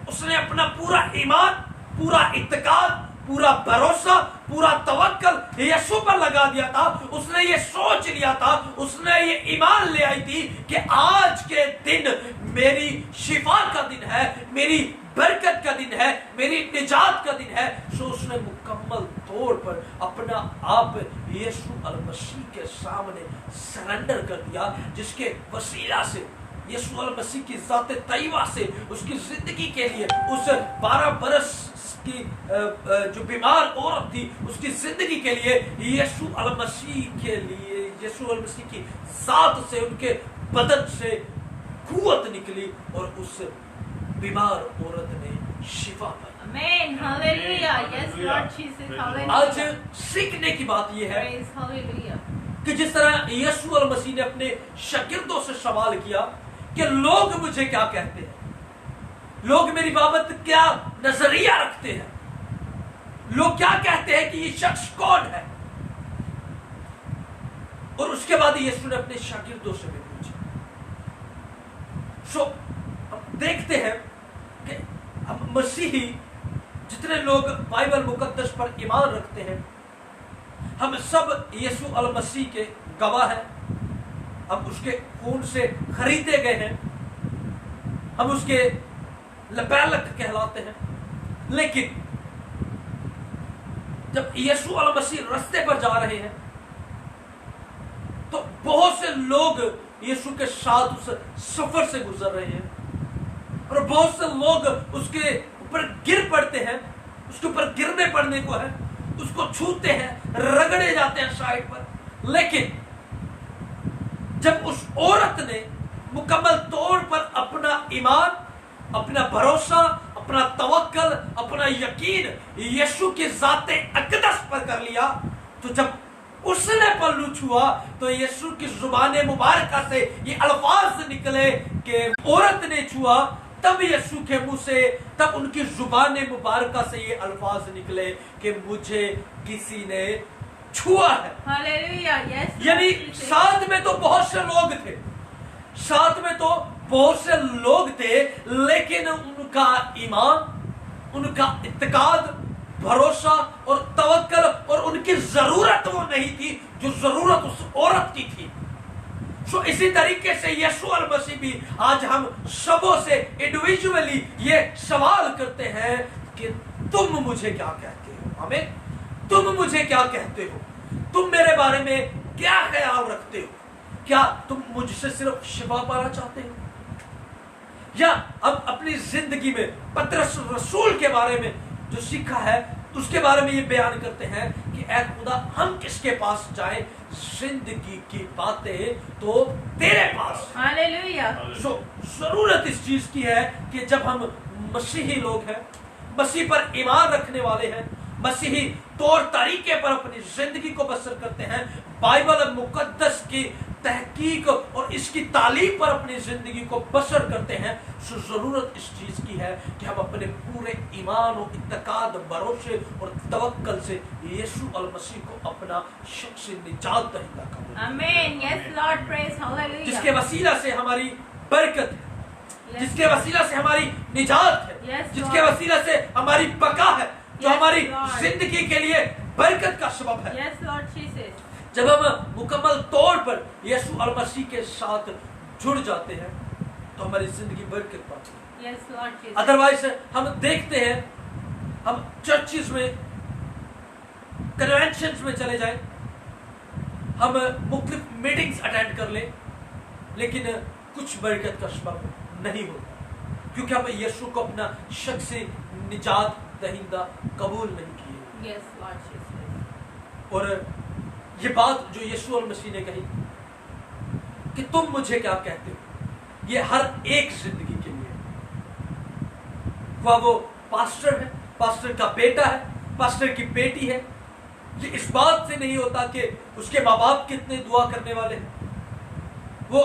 उसने अपना पूरा ईमान, पूरा इत्तेकाद, पूरा भरोसा, पूरा तवक्कल यीशु पर लगा दिया था। उसने ये सोच लिया था, उसने ये ईमान ले आई थी कि आज के दिन मेरी शिफा का दिन है, मेरी बरकत का दिन है, मेरी निजात का दिन है। सो उसने मुकम्मल तौर पर अपना आप यीशु अल मसीह के सामने सरेंडर कर दिया, जिसके वसीला से यीशु अल मसीह की ज़ात तैयबा से उसकी जिंदगी के लिए, उस 12 बरस की जो बीमार औरत थी, उसकी जिंदगी के लिए यीशु अल मसीह के लिए, यीशु अल मसीह की ज़ात से, उनके बदन से कुव्वत निकली और उस बीमार औरत ने शिफा पाई। Amen. Hallelujah. Yes, Lord Jesus. Hallelujah. आज सीखने की बात यह है Praise. Hallelujah. कि जिस तरह यीशु अल मसीह ने अपने शागिर्दों से सवाल किया कि लोग मुझे क्या कहते हैं, लोग मेरी बाबत क्या नजरिया रखते हैं, लोग क्या कहते हैं कि ये शख्स कौन है। और उसके बाद यीशु ने अपने शागिर्दों से भी पूछा। सो हम देखते हैं कि अब मसीही जितने लोग बाइबल मुकद्दस पर ईमान रखते हैं, हम सब यीशु अल मसीह के गवाह हैं। हम उसके खून से खरीदे गए हैं, हम उसके लबैक कहलाते हैं। लेकिन जब यीशु अल मसीह रास्ते पर जा रहे हैं तो बहुत से लोग यीशु के साथ उस सफर से गुजर रहे हैं और बहुत से लोग उसके ऊपर गिर पड़ते हैं, उसके ऊपर गिरने पड़ने को है, उसको छूते हैं, रगड़े जाते हैं साइड पर। लेकिन जब उस औरत ने मुकम्मल तौर पर अपना ईमान, अपना भरोसा, अपना तवक्कल, अपना यकीन यीशु की ज़ाते अक़दस पर कर लिया, तो जब उसने पल्लू छुआ तो यीशु की जुबान मुबारक से ये अल्फाज निकले कि औरत ने छुआ, तब यीशु के मुंह से, तब उनकी जुबान मुबारक से ये अल्फाज निकले कि मुझे किसी ने छुआ है। Hallelujah, yes. यानी साथ में तो बहुत से लोग थे, साथ में तो बहुत से लोग थे, लेकिन उनका ईमान, उनका इत्तेकाद, भरोसा और तवक्कल और उनकी जरूरत वो नहीं थी जो जरूरत उस औरत की थी। सो इसी तरीके से यीशु मसीह भी आज हम सबों से इंडिविजुअली ये सवाल करते हैं कि तुम मुझे क्या कहते हो? आमीन। तुम मुझे क्या कहते हो? तुम मेरे बारे में क्या ख्याल रखते हो? क्या तुम मुझसे सिर्फ शिफा पाना चाहते हो, या अब अपनी जिंदगी में पतरस रसूल के बारे में जो सीखा है उसके बारे में ये बयान करते हैं कि ऐ खुदा हम किसके पास जाएं, जिंदगी की बातें तो तेरे पास। हालेलुया। सो जरूरत इस चीज की है कि जब हम मसीही लोग हैं, मसीह पर ईमान रखने वाले हैं, मसीही तौर तरीके पर अपनी जिंदगी को बसर करते हैं, बाइबल मुकद्दस की तहकीक और इसकी तालीम पर अपनी जिंदगी को बसर करते हैं, सो जरूरत इस चीज की है कि हम अपने पूरे ईमान और इत्तेकाद, भरोसे और तवक्कल से यीशु अल मसीह को अपना शख्सी निजात दहिंदा करें। आमीन। Yes Lord, praise hallelujah. जिसके वसीला से हमारी बरकत है, जिसके वसीला से हमारी निजात है, जिसके वसीला से हमारी बका है, जो हमारी जिंदगी के लिए बरकत का सबब है। Yes Lord Jesus. जब हम मुकम्मल तौर पर यीशु अल मसीह के साथ जुड़ जाते हैं तो हमारी जिंदगी बरकत पाती है। Yes Lord Jesus. अदरवाइज हम देखते हैं, हम चर्चिज में, कन्वेंशंस में चले जाएं, हम मुख्तलिफ मीटिंग्स अटेंड कर लें, लेकिन कुछ बरकत का सबब नहीं होता, क्योंकि हम यीशु को अपना शख्सी निजात दहिंदा कबूल नहीं किए। Yes Lord Jesus. और ये बात जो यीशु मसीह ने कही कि तुम मुझे क्या कहते हो, ये हर एक जिंदगी के लिए, वो पास्टर है, पास्टर का बेटा है, पास्टर की बेटी है, ये इस बात से नहीं होता कि उसके माँ बाप कितने दुआ करने वाले हैं, वो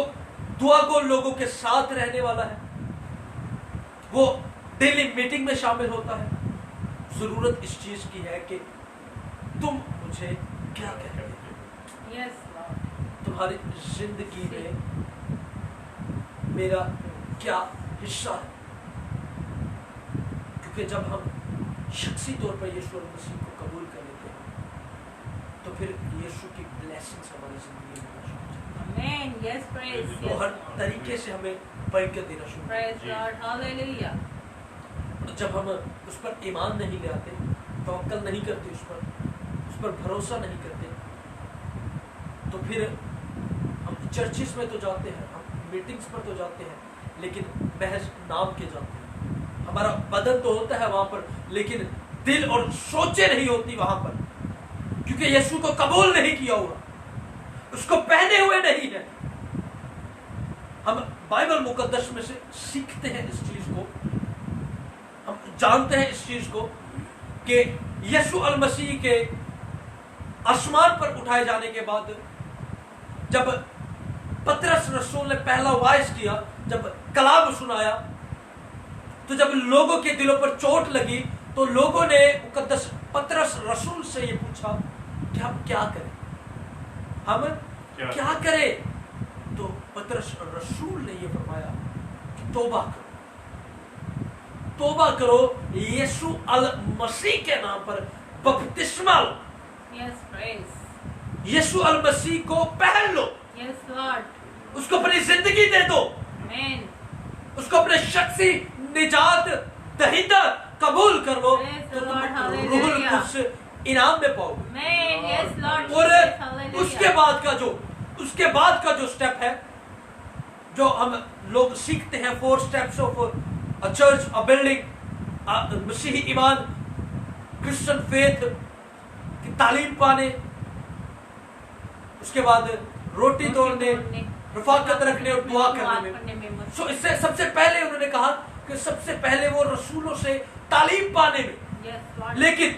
दुआ को लोगों के साथ रहने वाला है, वो डेली मीटिंग में शामिल होता है। जरूरत इस चीज की है कि तुम मुझे क्या कहते हो, यस लॉर्ड। तुम्हारी जिंदगी में मेरा क्या हिस्सा है, क्योंकि जब हम शख्सी तौर पर यीशु मसीह को कबूल कर लेते हैं तो फिर यीशु की ब्लेसिंग्स हमारी जिंदगी में शुरू हो जाती हैं। आमीन। Yes praise. वो हर तरीके से हमें बरकत देना शुरू हो प्रेज लॉर्ड हालेलुया। जाती है। जब हम उस पर ईमान नहीं ले आते, तवक्कल नहीं करते, उस पर भरोसा नहीं करते, तो फिर हम चर्चिस में तो जाते हैं, हम मीटिंग्स पर तो जाते हैं, लेकिन महज नाम के जाते हैं। हमारा बदन तो होता है वहां पर, लेकिन दिल और सोचें नहीं होती वहां पर, क्योंकि यीशु को कबूल नहीं किया हुआ, उसको पहने हुए नहीं है। हम बाइबल मुकद्दस में से सीखते हैं इस चीज को, हम जानते हैं इस चीज को कि यीशु अल मसीह के आसमान पर उठाए जाने के बाद जब पतरस रसूल ने पहला वाइस किया, जब कलाम सुनाया, तो जब लोगों के दिलों पर चोट लगी तो लोगों ने मुकद्दस पतरस रसूल से ये पूछा कि हम क्या करें, हम क्या करें? तो पतरस रसूल ने ये फरमाया कि तौबा करो, तौबा करो, यीशु अल मसीह के नाम पर बपतिस्मा लो, यस प्रेज। यीशु अल मसीह को पहन लो, यस लॉर्ड। उसको अपनी जिंदगी दे दो, आमीन। उसको अपने शख्सी निजात दहिंदा कबूल कर लो, Praise तो the तुम Lord, रूहुल hallelujah. कुद्स इनाम में पाओगे। आमीन। यस लॉर्ड और जीसस हालेलुया। उसके बाद का जो स्टेप है, जो हम लोग सीखते हैं, 4 steps of a church, a building, मसीही ईमान, क्रिश्चियन फेथ की तालीम पाने, उसके बाद रोटी तोड़ने, रफाकत रखने और दुआ करने करने में। में सो इससे सबसे पहले उन्होंने कहा कि सबसे पहले वो रसूलों से तालीम पाने में। Yes, Lord. लेकिन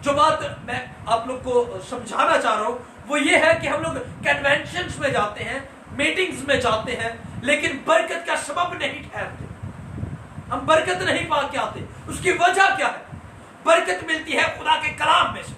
जो बात मैं आप लोग को समझाना चाह रहा हूँ वो ये है कि हम लोग कन्वेंशंस में जाते हैं, मीटिंग्स में जाते हैं, लेकिन बरकत का सबब नहीं ठहरते, हम बरकत नहीं पा के आते। उसकी वजह क्या है? बरकत मिलती है खुदा के कलाम में से,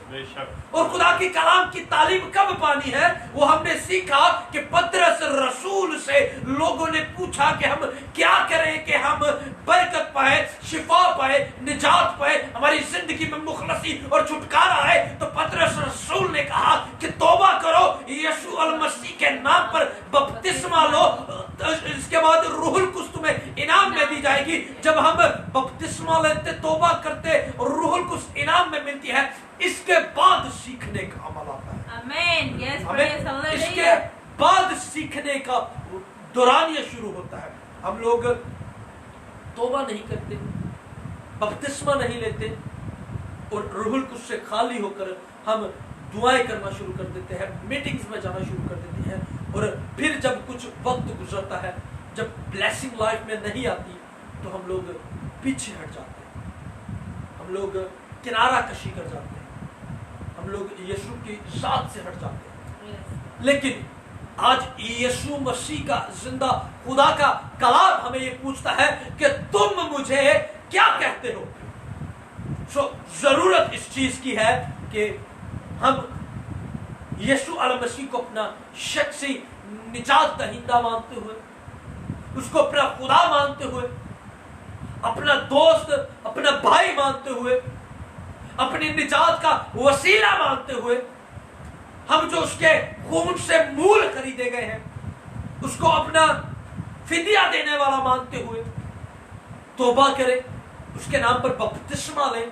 और खुदा की कलाम की तालीम कब पानी है? वो हमने सीखा कि पतरस रसूल से लोगों ने पूछा कि हम क्या करें कि हम बरकत पाए, शिफा पाए, निजात पाए, हमारी जिंदगी में मुखलसी और छुटकारा आए। तो पतरस रसूल ने कहा कि तौबा करो, यीशु अल मसीह के नाम पर बपतिस्मा लो, इसके बाद रूहुल कुद्स तुम्हें इनाम में दी जाएगी। जब हम बपतिस्मा लेते, तौबा करते और रूहुल कुद्स इनाम में मिलती है, इसके बाद सीखने का अमल आता है। Amen. Yes, हमें praise the इसके Lord. बाद सीखने का दौरान ये शुरू होता है। हम लोग तौबा नहीं करते, बपतिस्मा नहीं लेते और रूहुल कुद्स से खाली होकर हम दुआएं करना शुरू कर देते हैं, मीटिंग्स में जाना शुरू कर देते हैं, और फिर जब कुछ वक्त गुजरता है, जब ब्लेसिंग लाइफ में नहीं आती, तो हम लोग पीछे हट जाते हैं, हम लोग किनारा कशी कर जाते हैं, हम लोग यीशु की जात से हट जाते हैं। Yes. लेकिन आज यीशु मसीह का जिंदा खुदा का कलाम हमें ये पूछता है कि तुम मुझे क्या कहते हो। सो जरूरत इस चीज की है कि हम यीशु अल मसीह को अपना शख्सी निजात दहिंदा मानते हुए, उसको अपना खुदा मानते हुए, अपना दोस्त, अपना भाई मानते हुए, अपनी निजात का वसीला मानते हुए, हम जो उसके खून से मूल खरीदे गए हैं, उसको अपना फिदिया देने वाला मानते हुए तौबा करें, उसके नाम पर बपतिस्मा लें,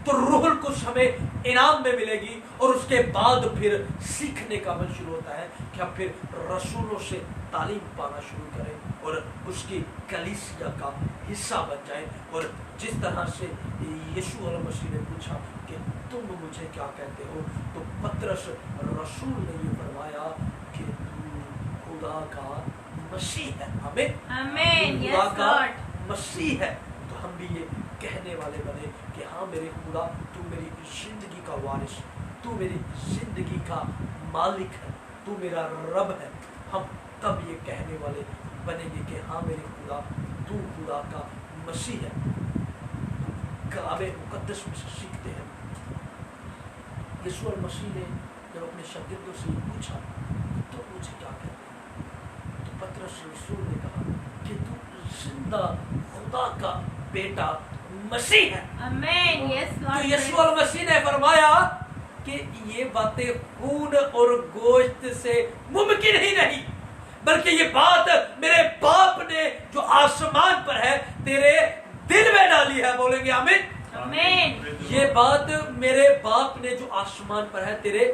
तो रूहुल कुद्स हमें इनाम में मिलेगी। और उसके बाद फिर सीखने का अमल शुरू होता है कि हम फिर रसूलों से तालीम पाना शुरू करें और उसकी कलीसिया का हिस्सा बन जाएं। और जिस तरह से यीशु अल मसीह ने पूछा कि तुम मुझे क्या कहते हो, तो पतरस रसूल ने ये फरमाया कि तू खुदा का मसीह है। हमें Amen. खुदा Yes, का Lord. मसीह है, तो हम भी ये कहने वाले बने कि हाँ मेरे खुदा, तू मेरी जिंदगी का वारिस, तू मेरी जिंदगी का मालिक है, तू मेरा रब है। हम तब ये कहने वाले बनेंगे कि हाँ मेरे खुदा, तू खुदा का मसीह है। कलामे मुकद्दस में से सीखते हैं, यीशु अल मसीह ने जब अपने शागिर्दों से ये पूछा तो मुझे क्या कहते हैं, तो पतरस रसूल ने कहा कि तू जिंदा खुदा का बेटा मसीह है। Amen. Yes, तो Lord. यीशु अल मसीह ने फरमाया कि ये बातें खून और गोश्त से मुमकिन ही नहीं, बल्कि ये बात मेरे बाप ने जो आसमान पर है तेरे दिल में डाली है। बोलेंगे आमीन। Amen. ये बात मेरे बाप ने जो आसमान पर है तेरे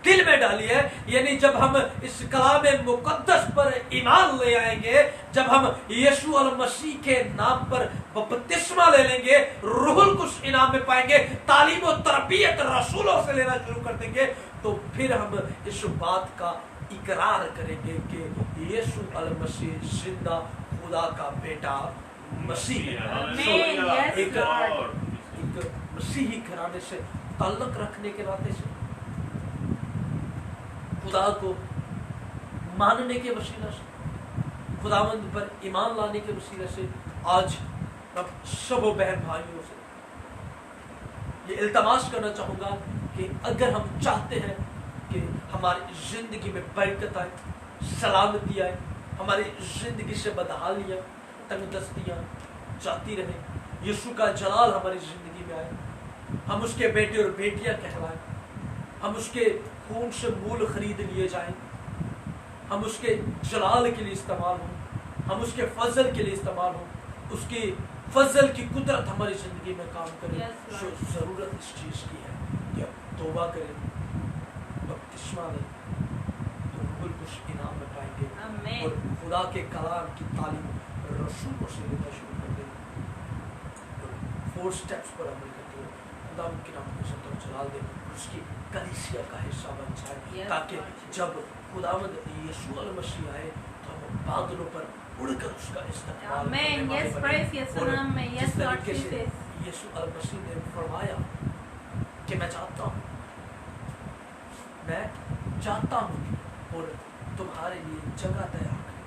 दिल में डाली है। यानी जब हम इस कलाम मुकद्दस पर ईमान ले आएंगे, जब हम यीशु अल मसीह के नाम पर बपतिस्मा ले लेंगे, रूहुल कुद्स इनाम में पाएंगे, तालीम और तरबियत रसूलों से लेना शुरू कर देंगे, तो फिर हम इस बात का इकरार करेंगे कि यीशु अल मसीह जिंदा खुदा का बेटा मसीह है। Amen. Yes, एक Lord. मसीही घराने से ताल्लुक रखने के नाते से, खुदा को मानने के वसीला से, खुदावंद पर ईमान लाने के वसीले से, आज मैं सब बहन भाइयों से ये इल्तमास करना चाहूँगा कि अगर हम चाहते हैं कि हमारी जिंदगी में बरकत आए, सलामती आए, हमारी जिंदगी से बदहालियाँ, तंगदस्तियाँ जाती रहे, यीशु का जलाल हमारी जिंदगी में आए, हम उसके बेटे और बेटियां कहलाएं, हम उसके खून से मूल खरीद लिए जाएं, हम उसके जलाल के लिए इस्तेमाल हों, हम उसके फजल के लिए इस्तेमाल हों, उसकी फजल की कुदरत हमारी जिंदगी में काम करे। Yes, जो जरूरत इस चीज की है कि अब तौबा करें, बपतिस्मा लें, तो रूहुल कुद्स इनाम में पाएंगे Amen. और खुदा के कलाम की तालीम रसूलों से लेना शुरू कर देंगे। 4 स्टेप्स पर अमल करते हुए खुदा उनके नाम को इज्जत और जलाल दे, उसकी कलीसिया का हिस्सा बन जाए, Yes, ताकि Lord. जब खुदावंद यीशु अल मसीह आए तो हम बादलों पर उड़कर उसका इस्तेमाल Amen. Yes, praise Yesu नाम में. Yes, Lord Jesus. यीशु अल मसीह ने फरमाया कि मैं चाहता हूँ और तुम्हारे लिए जगह तैयार करूं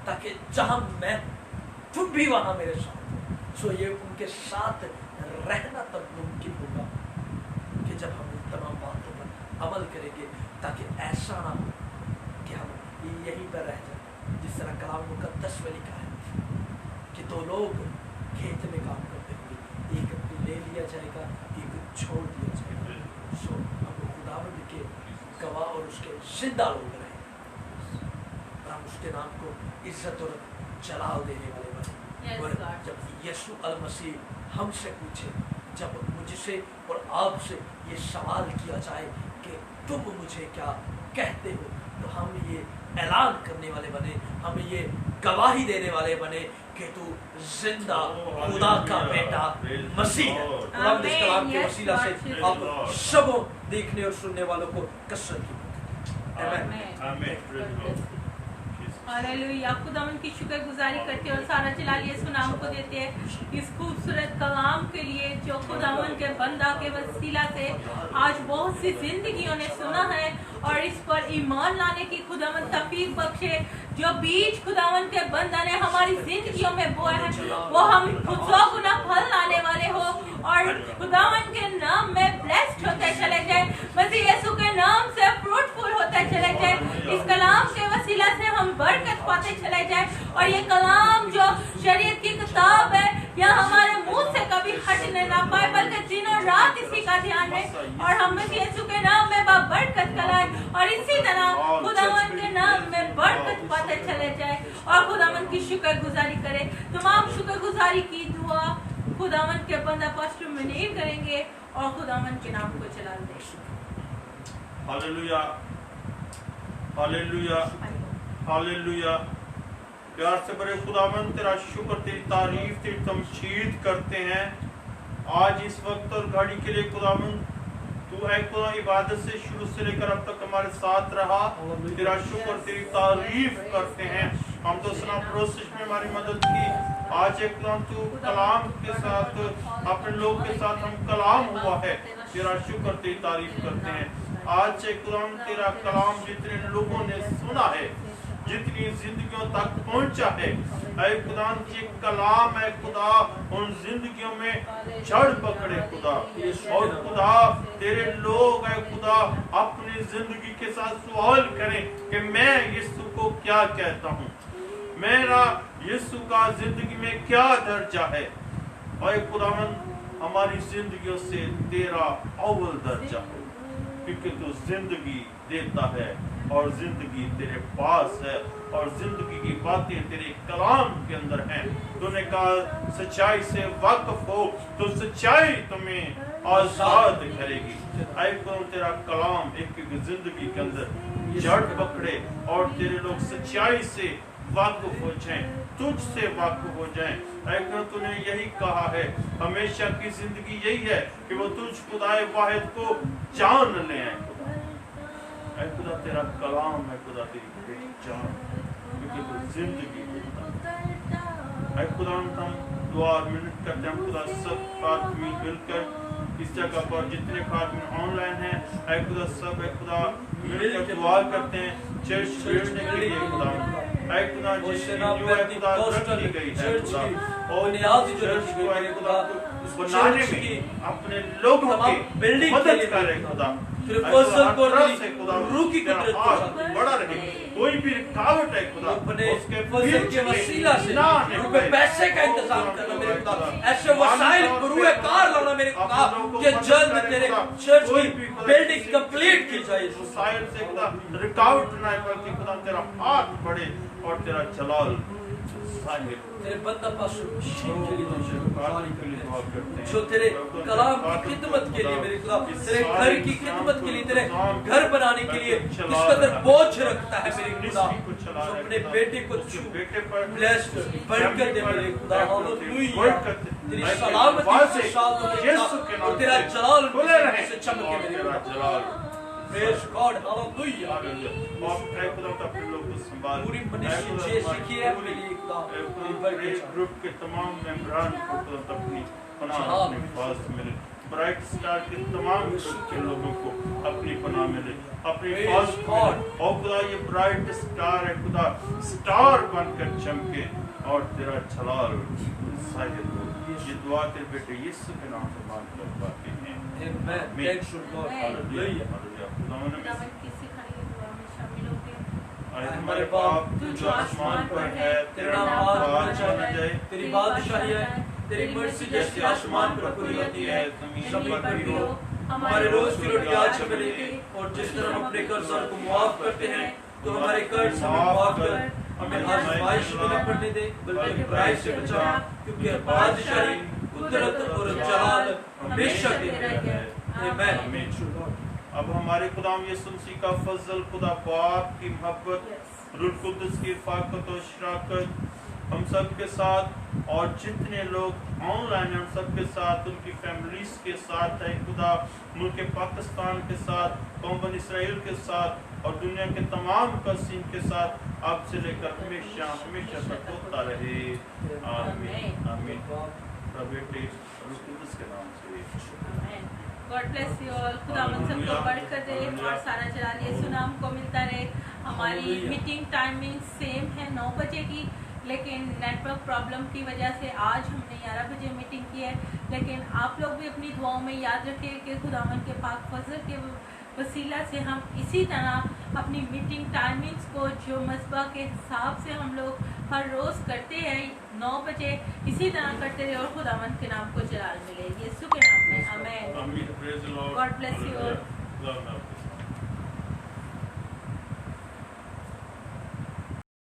ताकि जहां मैं तुम भी वहां मेरे साथ हो। सो ये उनके साथ रहना तब मुमकिन होगा कि जब हम इन तमाम बातों पर अमल करेंगे, ताकि ऐसा ना हो कि हम यहीं पर रह जाए। जिस तरह कलाम मुकद्दस में लिखा है कि दो लोग खेत में काम करते हुए एक ले लिया जाएगा, एक छोड़ दिया जाएगा। सो हम खुदावंद के गवाह और उसके जिंदा लोग रहे और हम उसके नाम को इज्जत और जलाल देने वाले बने। और जब यीशु अल मसीह हमसे पूछे, जब मुझसे और आपसे ये सवाल किया जाए कि तुम मुझे क्या कहते हो, तो हम ये ऐलान करने वाले बने, हम ये गवाही देने वाले बने कि तू जिंदा खुदा का बेटा मसीह है। खुदा इस कलाम के वसीला से आप सबों देखने और सुनने वालों को कसरत की। आमीन। हालेलुया। खुदावंद की शुक्रगुजारी करते हैं और सारा जलाल यीशु नाम को देते हैं इस खूबसूरत कलाम के लिए जो खुदावंद के बंदा के वसीला से आज बहुत सी जिंदगियों ने सुना है और इस पर ईमान लाने की खुदावंद तौफीक बख्शे। जो बीज खुदावंद के बंदा ने हमारी जिंदगियों में बोया है वो हम 100 गुना फल लाने वाले हो और खुदावंद के नाम में ब्लेस्ड होते चले जाए, मसीह यीशु के नाम से फ्रूटफुल होते चले जाए। इस कलाम के वसीला से हम बरकत पाते चले जाए और ये कलाम जो शरीयत की किताब है यह हमारे मुंह से कभी हटने ना पाए, बल्कि दिनों रात इसी का ध्यान रहे और हम मसीह यीशु के नाम में बरकत कराए और इसी तरह खुदावंद के नाम में बरकत पाते चले जाए और खुदावंद की शुक्रगुजारी करे। तमाम शुक्रगुजारी की दुआ खुदावंद के बंदा पास्टर मुनीर करेंगे और खुदावंद के नाम को चला दे। Hallelujah, hallelujah, hallelujah. प्यार से बड़े खुदावंद तेरा शुक्र, तेरी तारीफ, तेरी तमजीद करते हैं आज इस वक्त और घड़ी के लिए। खुदावंद तू है खुदा, इबादत से शुरू से लेकर अब तक हमारे साथ रहा। तेरा शुक्र, तेरी तारीफ करते हैं। हम तो सुना प्रोसेस में हमारी मदद की। आज एक तू कलाम के साथ अपने लोग के साथ हम कलाम हुआ है। तेरा शुक्र, तेरी तारीफ करते हैं। आज एक तेरा कलाम जितने लोगों ने सुना है, जितनी जिंदगियों तक पहुंचा है, ऐ खुदा ये कलाम है खुदा उन जिंदगियों में जड़ पकड़े खुदा। और खुदा तेरे लोग है खुदा अपनी जिंदगी के साथ सवाल करें कि मैं यीशु को क्या कहता हूँ, मेरा यीशु का जिंदगी में क्या दर्जा है। और खुदावंद हमारी जिंदगियों से तेरा अव्वल दर्जा हो, क्योंकि तू जिंदगी देता है और जिंदगी तेरे पास है और जिंदगी की बातें तेरे कलाम के अंदर हैं। तूने कहा सच्चाई से वाकिफ हो तो सच्चाई तुम्हें आजाद करेगी। ऐ खुदा तेरा कलाम एक जिंदगी के अंदर जड़ पकड़े और तेरे लोग सच्चाई से वाकिफ हो जाएं, तुझसे वाकिफ हो जाएं। ऐ खुदा तूने यही कहा है, हमेशा की जिंदगी यही है कि वो तुझ खुदाए वाहिद को जान ले। ऐ खुदा तेरा कलाम है खुदा तेरी पहचान, क्योंकि वो जिंदगी देता है। ऐ खुदा हम दुआ मिनट करते हैं खुदा सब आदमी मिलकर इस जगह पर जितने आदमी ऑनलाइन हैं, ऐ खुदा सब है खुदा मिलकर दुआ करते हैं चर्च भेजने के लिए खुदा। ऐ खुदा जिससे जो है खुदा रखी गई है खुदा और चर्च को है खुदा बनाने में अपने लोगों की मदद करे खुदा। रूकी बड़ा रहे, कोई भी रुकावट है खुदा उसके फजल के वसीला से पैसे का इंतजाम करना मेरे खुदा, ऐसे वसाइल गुरुए कार लाना मेरे खुदा कि जल्द तेरे चर्च की बिल्डिंग कंप्लीट की जाए। वसाइल से खुदा रुकावट ना बल्कि खुदा तेरा हाथ बढ़े और तेरा जलाल तेरे बंदा जो तेरे कलाम की खिदमत के लिए मेरे खुदा, तेरे घर की खिदमत के लिए, तेरे घर बनाने के लिए जिस कदर बोझ रखता है मेरे खुदा, जो अपने बेटे को ब्लेस्ड बरकत दे मेरे खुदा। हालेलुया, तेरी सलामती से शाल हो और तेरा जलाल से चमके मेरे खुदा। Praise God, hallelujah. हालेलुया। और ऐ खुदा तो अपने लोग को संभाल। पूरी मनुष्य शिखी है मेरी खुदा तेरी बरकत प्रेज चाहे। ग्रुप के तमाम मेंबरान को खुदा तो अपनी पनाह अपनी हिफाजत मिले। ब्राइट स्टार के तमाम ग्रुप के लोगों को अपनी पनाह मिले, अपनी हिफाजत मिले। और खुदा ये ब्राइट स्टार है खुदा, स्टार बनकर चमके और तेरा जलाल ज़ाहिर हो। ये दुआ तेरे बेटे यीशु के नाम से मांग कर पाते हैं। Amen. Thanks to God. Hallelujah, Hallelujah. Hallelujah. खुदावन में खुदावन की सिखाई हुई दुआ में शामिल होके आए हमारे बाप तू जो आसमान पर है, तेरा नाम पाक जाए, तेरी बादशाही है, तेरी मर्जी जैसी आसमान पर पूरी होती है, जमीन पर भी हो। हमारे रोज की रोटी आज हमें दे, और जिस तरह हम अपने कर्जदार को मुआफ करते हैं, तो हमारे कर्ज हमें माफ कर, हमें आजमाइश में न पड़ने दे, बल्कि बुराई से बचा, क्योंकि बादशाही, कुदरत और जलाल हमेशा तेरा है। Amen. आमीन। अब हमारे खुदाम यीशु मसीह का फजल, खुदा बाप की मोहब्बत, रूह कुद्दुस की रफ़ाक़त और शराकत हम सब के साथ और जितने लोग ऑनलाइन हैं उन सब के साथ, उनकी फैमिलीज के साथ है खुदा, मुल्क पाकिस्तान के साथ, कौम इसराइल के साथ और दुनिया के तमाम कसीम के साथ अब से लेकर हमेशा हमेशा तक होता रहे। आमीन आमीन। बेटे रूह कुद्दुस के नाम से गॉड ब्लेस यू ऑल। खुदावन सबको बरकत दे और सारा जलाल यीशु नाम को मिलता रहे। हमारी Hallelujah. मीटिंग टाइमिंग सेम है 9 बजे की, लेकिन नेटवर्क प्रॉब्लम की वजह से आज हमने 11 बजे मीटिंग की है। लेकिन आप लोग भी अपनी दुआओं में याद रखें कि खुदावन के पाक फजल के वसीला से हम इसी तरह अपनी मीटिंग टाइमिंग्स को जो मसबा के हिसाब से हम लोग हर रोज़ करते हैं 9 बजे इसी तरह करते रहे और खुदावन के नाम को जलाल मिले। यीशु के नाम में आमीन। आमीन। Praise the Lord. God bless you all. God bless you।